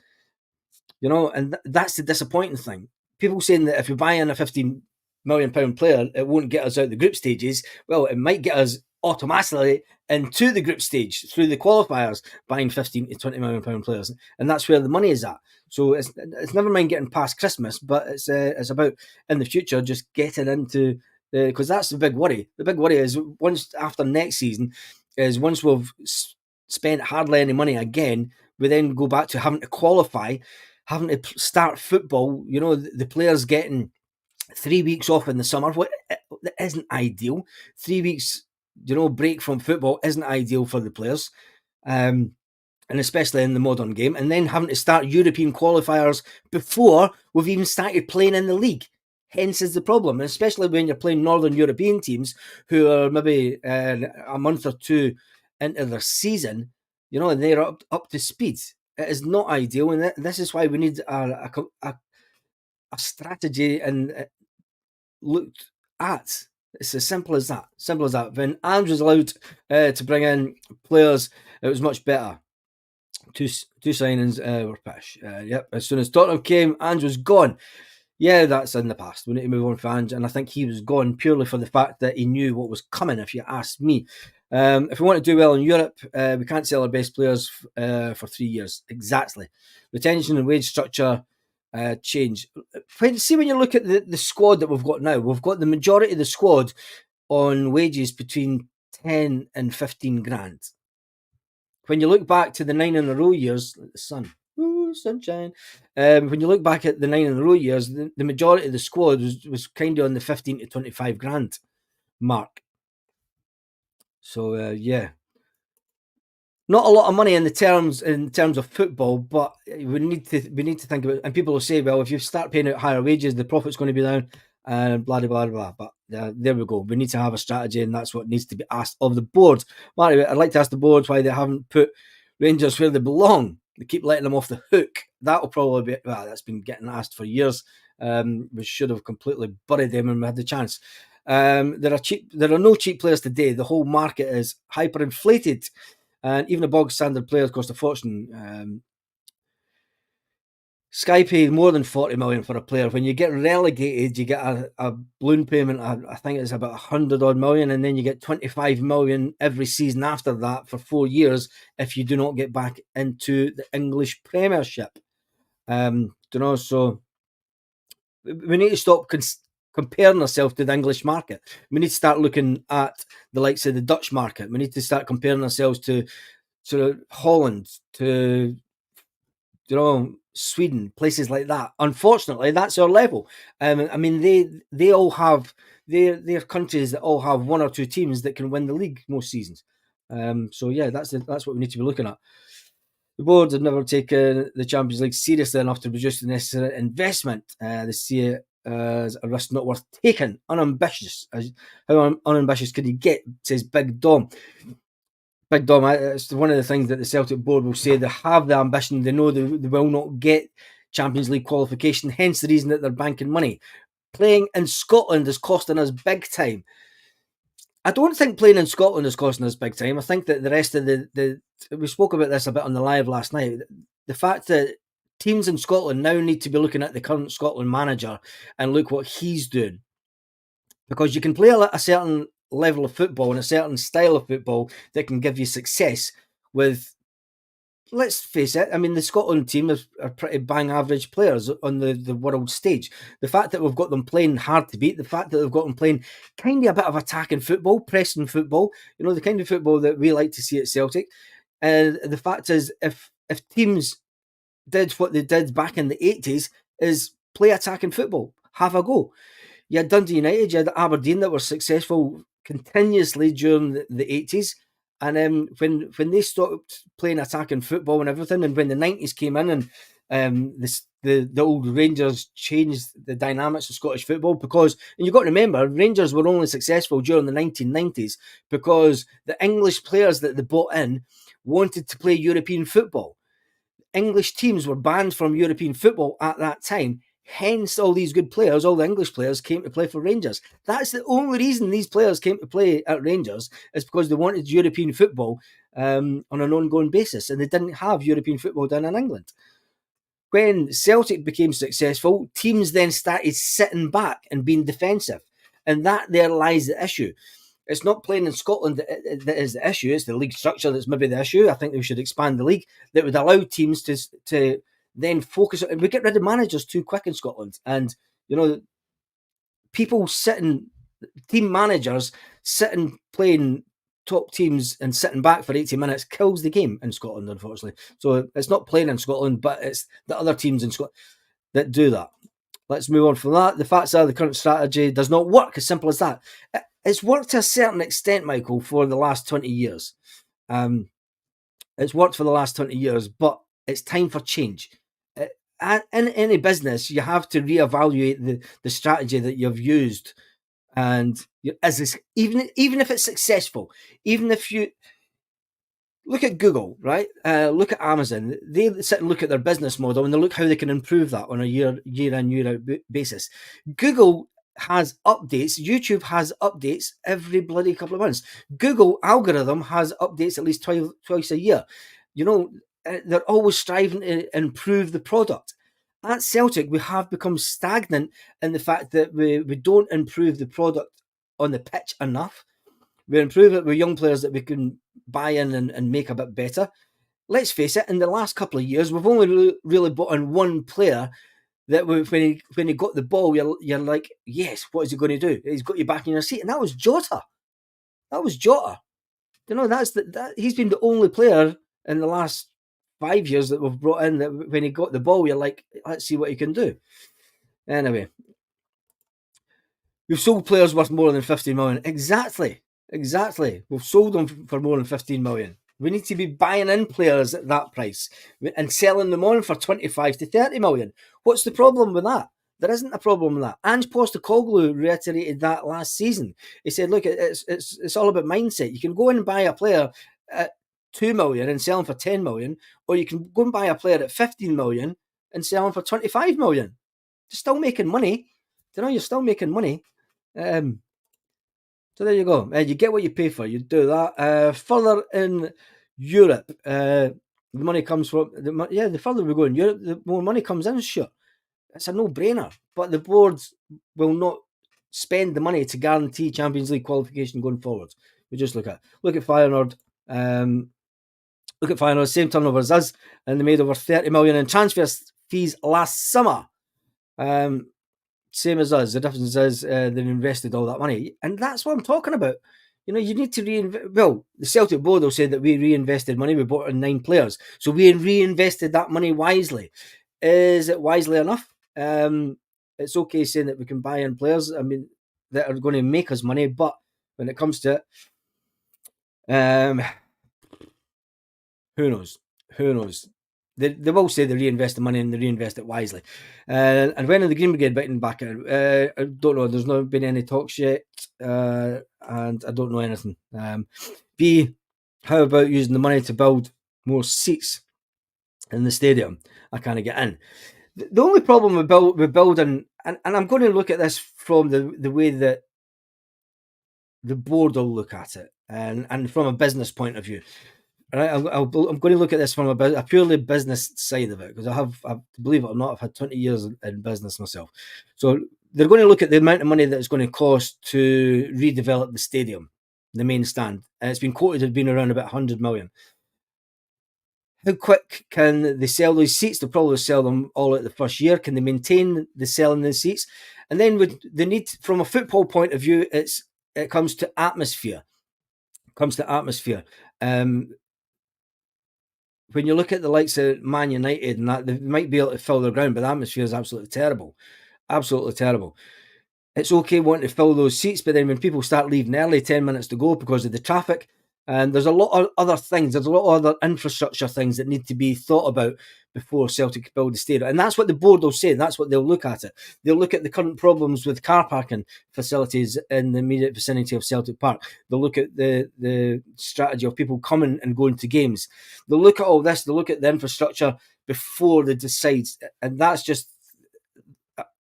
And that's the disappointing thing. People saying that if we buy in a £15 million player, it won't get us out the group stages. Well, it might get us automatically into the group stage through the qualifiers, buying 15 to 20 million pound players, and that's where the money is at. So it's never mind getting past Christmas, but it's about in the future just getting into because that's the big worry. The big worry is once after next season is once we've spent hardly any money again, we then go back to having to qualify, having to start football. The players getting 3 weeks off in the summer, what that isn't ideal. 3 weeks, break from football isn't ideal for the players, and especially in the modern game. And then having to start European qualifiers before we've even started playing in the league. Hence is the problem, and especially when you're playing Northern European teams who are maybe a month or two into their season, and they're up to speed. It is not ideal, and this is why we need a strategy and looked at. It's as simple as that. When Ange was allowed to bring in players, it was much better. Two signings were pish. Yep. As soon as Tottenham came, Ange was gone. Yeah, that's in the past. We need to move on from Ange, and I think he was gone purely for the fact that he knew what was coming. If you ask me, if we want to do well in Europe, we can't sell our best players for 3 years. Exactly. Retention and wage structure change. When you look at the squad that we've got now, we've got the majority of the squad on wages between 10 and 15 grand. When you look back to the 9 in a row years, the sun, sunshine. When you look back at the 9 in a row years, the majority of the squad was kind of on the 15 to 25 grand mark. So yeah, not a lot of money in terms of football, but we need to think about it. And people will say, well, if you start paying out higher wages, the profit's going to be down. and blah, blah, blah. But there we go. We need to have a strategy, and that's what needs to be asked of the board. Marty, I'd like to ask the board why they haven't put Rangers where they belong. They keep letting them off the hook. That'll probably be, well, that's been getting asked for years. We should have completely buried them when we had the chance. There are no cheap players today. The whole market is hyperinflated, and even a bog standard player cost a fortune. Sky paid more than 40 million for a player. When you get relegated, you get a balloon payment. I think it's about 100 odd million, and then you get 25 million every season after that for 4 years if you do not get back into the English Premiership. So we need to stop comparing ourselves to the English market. We need to start looking at the likes of the Dutch market. We need to start comparing ourselves to Holland, to Sweden, places like that. Unfortunately, that's our level. I mean, they all have they're countries that all have one or two teams that can win the league most seasons. So yeah, that's what we need to be looking at. The board have never taken the Champions League seriously enough to produce the necessary investment. They see it as a risk not worth taking. Unambitious. How unambitious could you get? Says Big Dom. Big Dom, it's one of the things that the Celtic board will say. They have the ambition. They know they will not get Champions League qualification, hence the reason that they're banking money. Playing in Scotland is costing us big time. I don't think playing in Scotland is costing us big time. I think that the rest of we spoke about this a bit on the live last night. The fact that teams in Scotland now need to be looking at the current Scotland manager and look what he's doing. Because you can play a certain level of football and a certain style of football that can give you success with, let's face it, I mean, the Scotland team are pretty bang average players on the world stage. The fact that we've got them playing hard to beat, the fact that they've got them playing kind of a bit of attacking football, pressing football, the kind of football that we like to see at Celtic. And the fact is, if teams did what they did back in the 80s, is play attacking football, have a go. You had Dundee United, you had Aberdeen that were successful continuously during the 80s. And when they stopped playing attacking football and everything, and when the 90s came in and the old Rangers changed the dynamics of Scottish football, because, and you've got to remember, Rangers were only successful during the 1990s because the English players that they bought in wanted to play European football. English teams were banned from European football at that time. Hence, all these good players, all the English players, came to play for Rangers. That's the only reason these players came to play at Rangers, is because they wanted European football on an ongoing basis, and they didn't have European football down in England. When Celtic became successful, teams then started sitting back and being defensive, and that there lies the issue. It's not playing in Scotland that is the issue. It's the league structure that's maybe the issue. I think we should expand the league that would allow teams to then focus on, and we get rid of managers too quick in Scotland. And, people team managers sitting playing top teams and sitting back for 80 minutes kills the game in Scotland, unfortunately. So it's not playing in Scotland, but it's the other teams in Scotland that do that. Let's move on from that. The facts are the current strategy does not work, as simple as that. It's worked to a certain extent, Michael, for the last 20 years. It's worked for the last 20 years, but it's time for change. In any business, you have to reevaluate the strategy that you've used, and even if it's successful, even if you look at Google, right? Look at Amazon. They sit and look at their business model and they look how they can improve that on a year in, year out basis. Google has updates. YouTube has updates every bloody couple of months. Google algorithm has updates at least twice a year. They're always striving to improve the product. At Celtic, we have become stagnant in the fact that we don't improve the product on the pitch enough. We improve it with young players that we can buy in and make a bit better. Let's face it, in the last couple of years, we've only really bought in one player that when he got the ball, you're like, yes, what is he going to do? He's got you back in your seat. And that was Jota. He's been the only player in the last 5 years that we've brought in that when he got the ball, you're like, let's see what he can do. Anyway, we've sold players worth more than 15 million. Exactly. We've sold them for more than 15 million. We need to be buying in players at that price and selling them on for 25 to 30 million. What's the problem with that? There isn't a problem with that. Ange Postecoglou reiterated that last season. He said, look, it's all about mindset. You can go in and buy a player at 2 million and sell him for 10 million, or you can go and buy a player at 15 million and sell him for 25 million. You're still making money. You're still making money. So there you go. You get what you pay for. You do that. Further in Europe, the money comes from the further we go in Europe, the more money comes in. Sure, it's a no-brainer. But the boards will not spend the money to guarantee Champions League qualification going forward. We just look at Feyenoord. Look at Feyenoord, same turnover as us, and they made over 30 million in transfer fees last summer. Same as us. The difference is they've invested all that money, and that's what I'm talking about. You need to reinvest. Well, the Celtic board will say that we reinvested money. We bought in 9 players, so we reinvested that money wisely. Is it wisely enough? It's okay saying that we can buy in players. I mean, that are going to make us money, but when it comes to it, who knows? Who knows? They will say they reinvest the money and they reinvest it wisely. And when are the Green Brigade biting back in? I don't know. There's not been any talks yet, and I don't know anything. B, how about using the money to build more seats in the stadium? I can't get in. The only problem with building, and I'm going to look at this from the way that the board will look at it, and from a business point of view. Right, I'm going to look at this from a purely business side of it, because I believe it or not, I've had 20 years in business myself. So they're going to look at the amount of money that it's going to cost to redevelop the stadium, the main stand. It's been quoted as being around about 100 million. How quick can they sell those seats? They'll probably sell them all out the first year. Can they maintain the selling the seats? And then with the need, from a football point of view, it comes to atmosphere. When you look at the likes of Man United and that, they might be able to fill their ground, but the atmosphere is absolutely terrible. Absolutely terrible. It's okay wanting to fill those seats, but then when people start leaving early, 10 minutes to go because of the traffic, and there's a lot of other things, there's a lot of other infrastructure things that need to be thought about before Celtic build the stadium. And that's what the board will say, and that's what they'll look at it. They'll look at the current problems with car parking facilities in the immediate vicinity of Celtic Park. They'll look at the strategy of people coming and going to games. They'll look at all this, they'll look at the infrastructure before they decide, and that's just,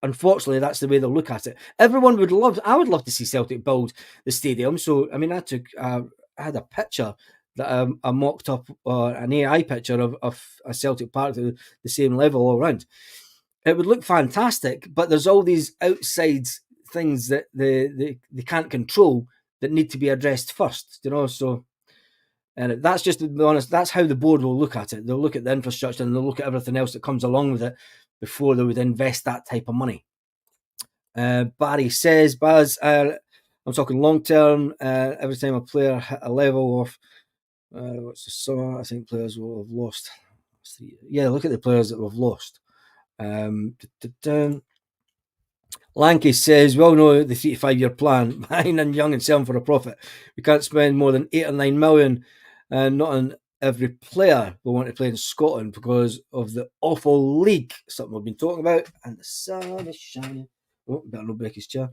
unfortunately, that's the way they'll look at it. I would love to see Celtic build the stadium. So, I mean, I had a picture that I mocked up, an AI picture of a Celtic Park to the same level all around. It would look fantastic, but there's all these outside things that they can't control that need to be addressed first, so, and that's just, to be honest, that's how the board will look at it. They'll look at the infrastructure and they'll look at everything else that comes along with it before they would invest that type of money. Barry says, Baz, I'm talking long term. Every time a player hit a level of what's the summer, I think players will have lost. Yeah, look at the players that we've lost. Lanky says, well, no, the 3 to 5 year plan, buying in young and selling for a profit. We can't spend more than 8 or 9 million, and not on every player will want to play in Scotland because of the awful league, something we've been talking about, and the sun is shining. Oh, better not break his chair.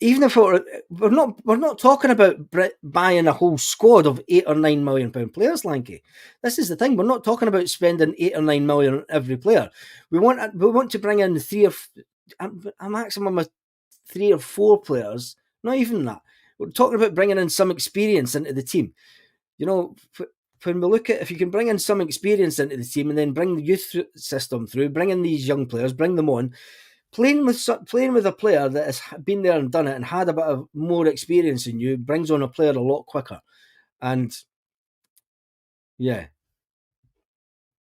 Even if we're not talking about buying a whole squad of 8 or 9 million pound players, Lanky. This is the thing. We're not talking about spending 8 or 9 million on every player. We want to bring in a maximum of 3 or 4 players. Not even that. We're talking about bringing in some experience into the team. When we look at, if you can bring in some experience into the team and then bring the youth system through, bring in these young players, bring them on. Playing with a player that has been there and done it and had a bit of more experience than you brings on a player a lot quicker. And yeah,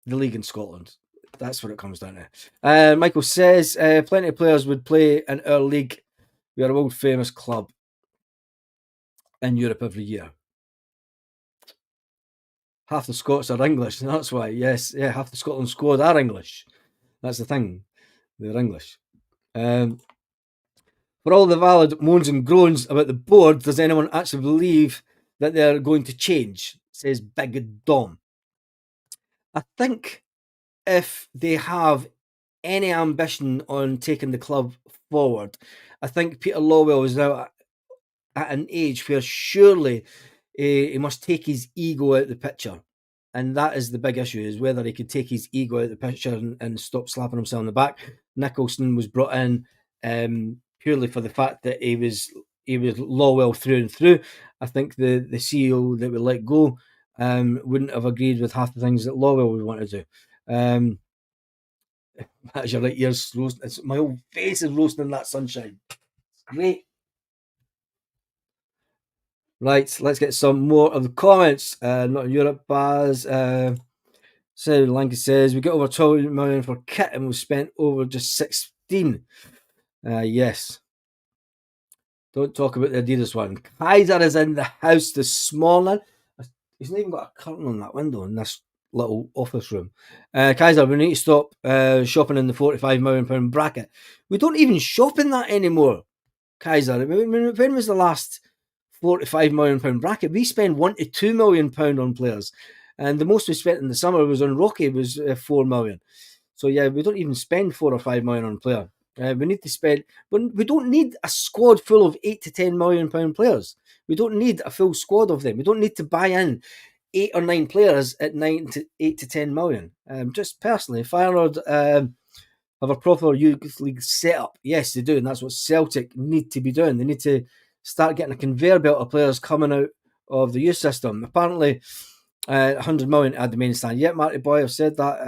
the league in Scotland, that's what it comes down to. Michael says, plenty of players would play in our league. We are a world famous club in Europe every year. Half the Scots are English, and that's why. Yes, yeah, half the Scotland squad are English. That's the thing. They're English. For all the valid moans and groans about the board, does anyone actually believe that they're going to change? Says Big Dom. I think if they have any ambition on taking the club forward. I think Peter Lawwell is now at an age where surely he must take his ego out of the picture. And that is the big issue, is whether he could take his ego out of the picture and stop slapping himself on the back. Nicholson was brought in purely for the fact that he was Lawwell through and through. I think the CEO that would let go wouldn't have agreed with half the things that Lawwell would want to do. As your right ears roasting, my whole face is roasting in that sunshine. It's great. Right, let's get some more of the comments. Not in Europe, Baz. So Lanky says we got over 12 million for kit and we spent over just 16. Yes. Don't talk about the Adidas one. Kaiser is in the house this morning. He's not even got a curtain on that window in this little office room. Kaiser, we need to stop shopping in the £45 million bracket. We don't even shop in that anymore, Kaiser. When was the last £45 million bracket? We spend £1 to £2 million on players. And the most we spent in the summer was on Rocky, was 4 million. So yeah, we don't even spend 4 or 5 million on a player. We need to spend. We don't need a squad full of £8 to £10 million players. We don't need a full squad of them. We don't need to buy in 8 or 9 players at 8 to 10 million. Just personally, Feyenoord have a proper youth league setup. Yes, they do, and that's what Celtic need to be doing. They need to start getting a conveyor belt of players coming out of the youth system. Apparently, 100 million at the main stand. Yeah, Marty Boy, I've said that,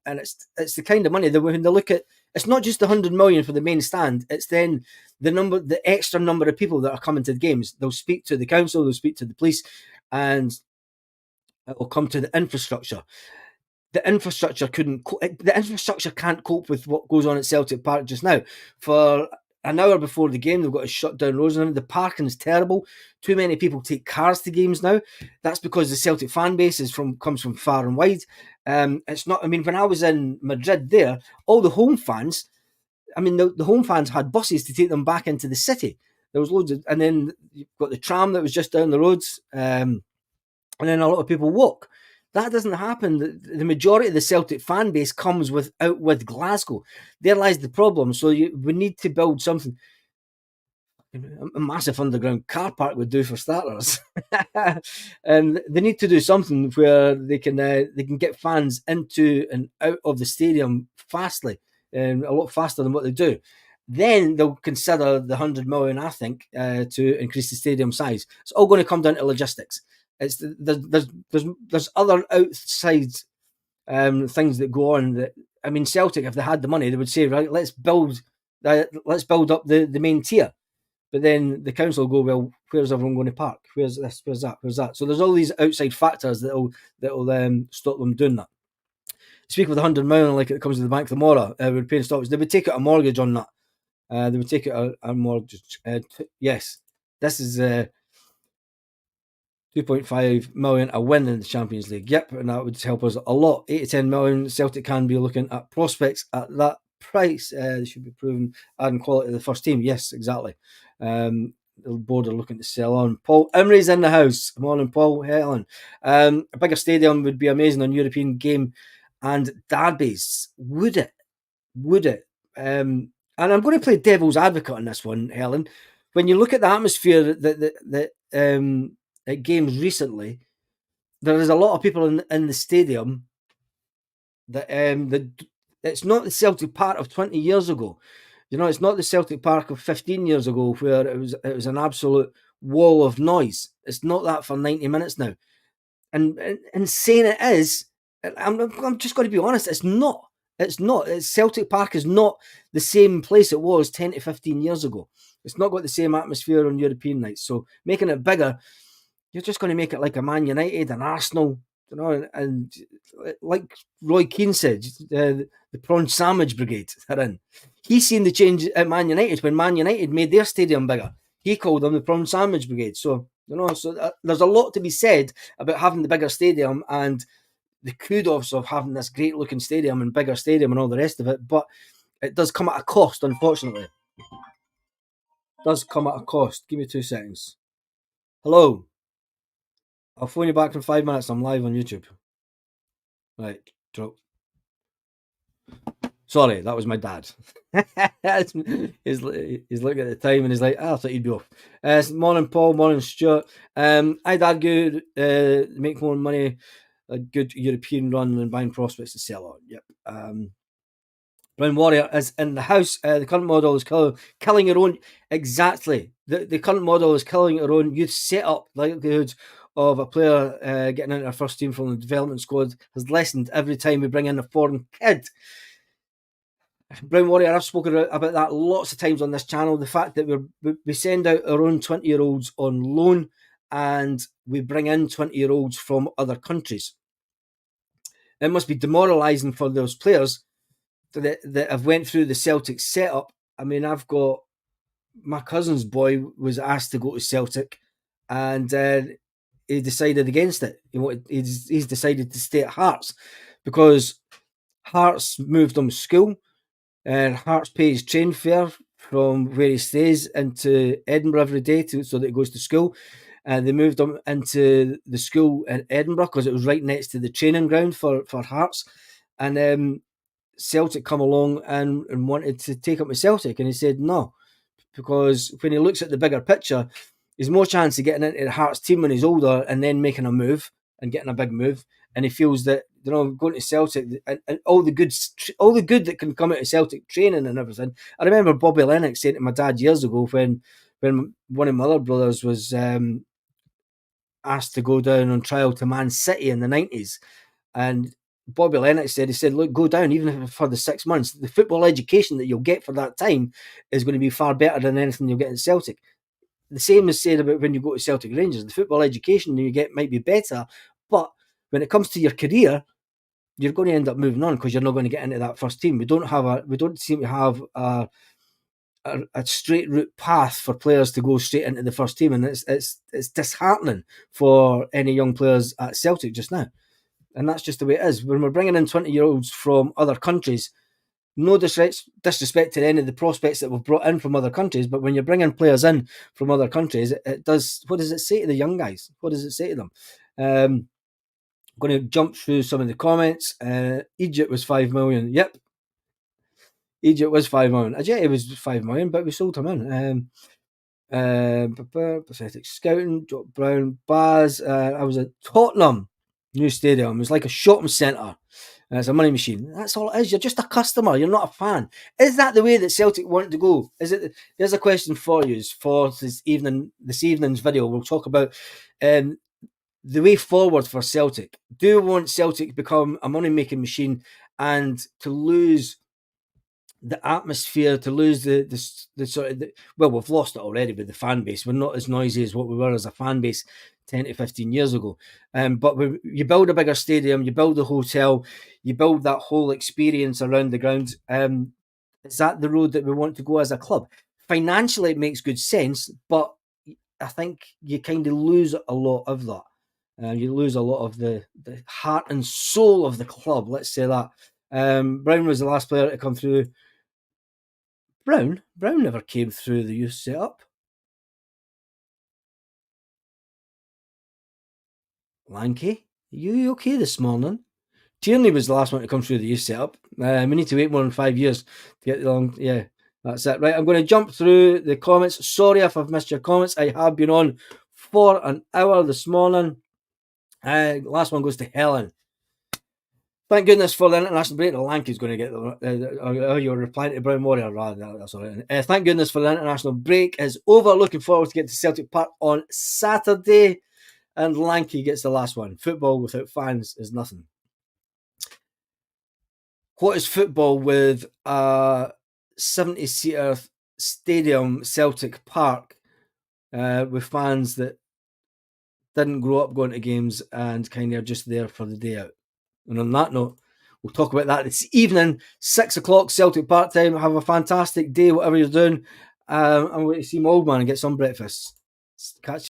and it's the kind of money that when they look at, it's not just the 100 million for the main stand. It's then the extra number of people that are coming to the games. They'll speak to the council, they'll speak to the police, and it will come to the infrastructure. The infrastructure can't cope with what goes on at Celtic Park just now. For an hour before the game, they've got to shut down roads. The parking is terrible. Too many people take cars to games now. That's because the Celtic fan base comes from far and wide. It's not. I mean, when I was in Madrid, there, all the home fans. I mean, the home fans had buses to take them back into the city. There was loads of, and then you've got the tram that was just down the roads, and then a lot of people walk. That doesn't happen. The majority of the Celtic fan base comes with Glasgow. There lies the problem. So we need to build something. A massive underground car park would do for starters. And they need to do something where they can get fans into and out of the stadium fastly, and a lot faster than what they do. Then they'll consider the 100 million, I think, to increase the stadium size. It's all going to come down to logistics. There's other outside things that go on. That, I mean, Celtic, if they had the money, they would say, right, let's build up the main tier. But then the council will go, well, where's everyone going to park? Where's this? Where's that? Where's that? So there's all these outside factors that'll stop them doing that. Speak of the 100 million, like it comes to the bank tomorrow, we're paying stocks. They would take out a mortgage on that. They would take out a mortgage. Yes, this is 2.5 million a win in the Champions League. Yep, and that would help us a lot. 8 to 10 million. Celtic can be looking at prospects at that price. They should be proven adding quality to the first team. Yes, exactly. The board are looking to sell on. Paul Imrie's in the house. Morning, Paul. Helen. A bigger stadium would be amazing on European game and derbies. Would it? Would it? And I'm going to play devil's advocate on this one, Helen. When you look at the atmosphere that at games recently, there is a lot of people in the stadium that it's not the Celtic Park of 20 years ago. You know, it's not the Celtic Park of 15 years ago where it was an absolute wall of noise. It's not that for 90 minutes now. And saying it is, I'm just going to be honest, it's not. It's not. Celtic Park is not the same place it was 10 to 15 years ago. It's not got the same atmosphere on European nights. So making it bigger, you're just going to make it like a Man United, an Arsenal, you know, and like Roy Keane said, the prawn sandwich brigade are in. He's seen the change at Man United when Man United made their stadium bigger. He called them the prawn sandwich brigade. So, you know, there's a lot to be said about having the bigger stadium and the kudos of having this great looking stadium and bigger stadium and all the rest of it. But it does come at a cost, unfortunately. It does come at a cost. Give me 2 seconds. Hello. I'll phone you back in 5 minutes. I'm live on YouTube. Right, drop. Sorry, that was my dad. he's looking at the time and he's like, I thought you'd be off. Morning, Paul. Morning, Stuart. I'd argue make more money, a good European run and buying prospects to sell on. Yep. Brown Warrior is in the house. The current model is killing your own. Exactly. The current model is killing your own youth setup. Likelihood of a player getting into our first team from the development squad has lessened every time we bring in a foreign kid. Brown Warrior, I've spoken about that lots of times on this channel. The fact that we send out our own 20-year-olds on loan and we bring in 20-year-olds from other countries. It must be demoralising for those players that have went through the Celtic setup. I mean, I've got my cousin's boy was asked to go to Celtic and he decided against it. He's decided to stay at Hearts because Hearts moved him to school. Hearts pays train fare from where he stays into Edinburgh every day so that he goes to school. They moved him into the school in Edinburgh because it was right next to the training ground for Hearts. And Celtic come along and wanted to take him to Celtic. And he said no, because when he looks at the bigger picture, there's more chance of getting into the Hearts team when he's older and then making a move and getting a big move. And he feels that, going to Celtic and all the good that can come out of Celtic training and everything. I remember Bobby Lennox saying to my dad years ago when one of my other brothers was asked to go down on trial to Man City in the 90s. And Bobby Lennox said, look, go down, even if for the 6 months. The football education that you'll get for that time is going to be far better than anything you'll get in Celtic. The same is said about when you go to Celtic Rangers. The football education you get might be better, but when it comes to your career, you're going to end up moving on because you're not going to get into that first team. We don't seem to have a straight route path for players to go straight into the first team, and it's disheartening for any young players at Celtic just now. And that's just the way it is. When we're bringing in 20-year-olds from other countries, no disrespect to any of the prospects that we've brought in from other countries, but when you're bringing players in from other countries, it does. What does it say to the young guys? What does it say to them? I'm going to jump through some of the comments. Egypt was 5 million. Yep. Egypt was 5 million. Ajay was 5 million, but we sold him in. Pathetic scouting. Brown Baz. I was at Tottenham new stadium. It was like a shopping centre. It's a money machine. That's all it is. You're just a customer. You're not a fan. Is that the way that Celtic want to go? Is it? There's a question for you for this evening's video. We'll talk about the way forward for Celtic. Do you want Celtic to become a money-making machine and to lose the atmosphere, to lose the sort of well, we've lost it already with the fan base. We're not as noisy as what we were as a fan base 10 to 15 years ago. But you build a bigger stadium, you build a hotel, you build that whole experience around the ground. Is that the road that we want to go as a club? Financially, it makes good sense, but I think you kind of lose a lot of that. You lose a lot of the heart and soul of the club, let's say that. Brown was the last player to come through. Brown never came through the youth setup. Lanky, are you okay this morning? Tierney was the last one to come through the youth setup. We need to wait more than 5 years to get along. Yeah, that's it. Right, I'm going to jump through the comments. Sorry if I've missed your comments. I have been on for an hour this morning. Last one goes to Helen. Thank goodness for the international break. The Lanky's going to get you're replying to Brown Warrior rather. That's all right. Thank goodness for the international break is over. Looking forward to get to Celtic Park on Saturday. And Lanky gets the last one. Football without fans is nothing. What is football with a 70-seater stadium, Celtic Park, with fans that didn't grow up going to games and kind of just there for the day out? And on that note, we'll talk about that this evening, 6 o'clock Celtic Park time. Have a fantastic day, whatever you're doing. I'm going to see my old man and get some breakfast. Catch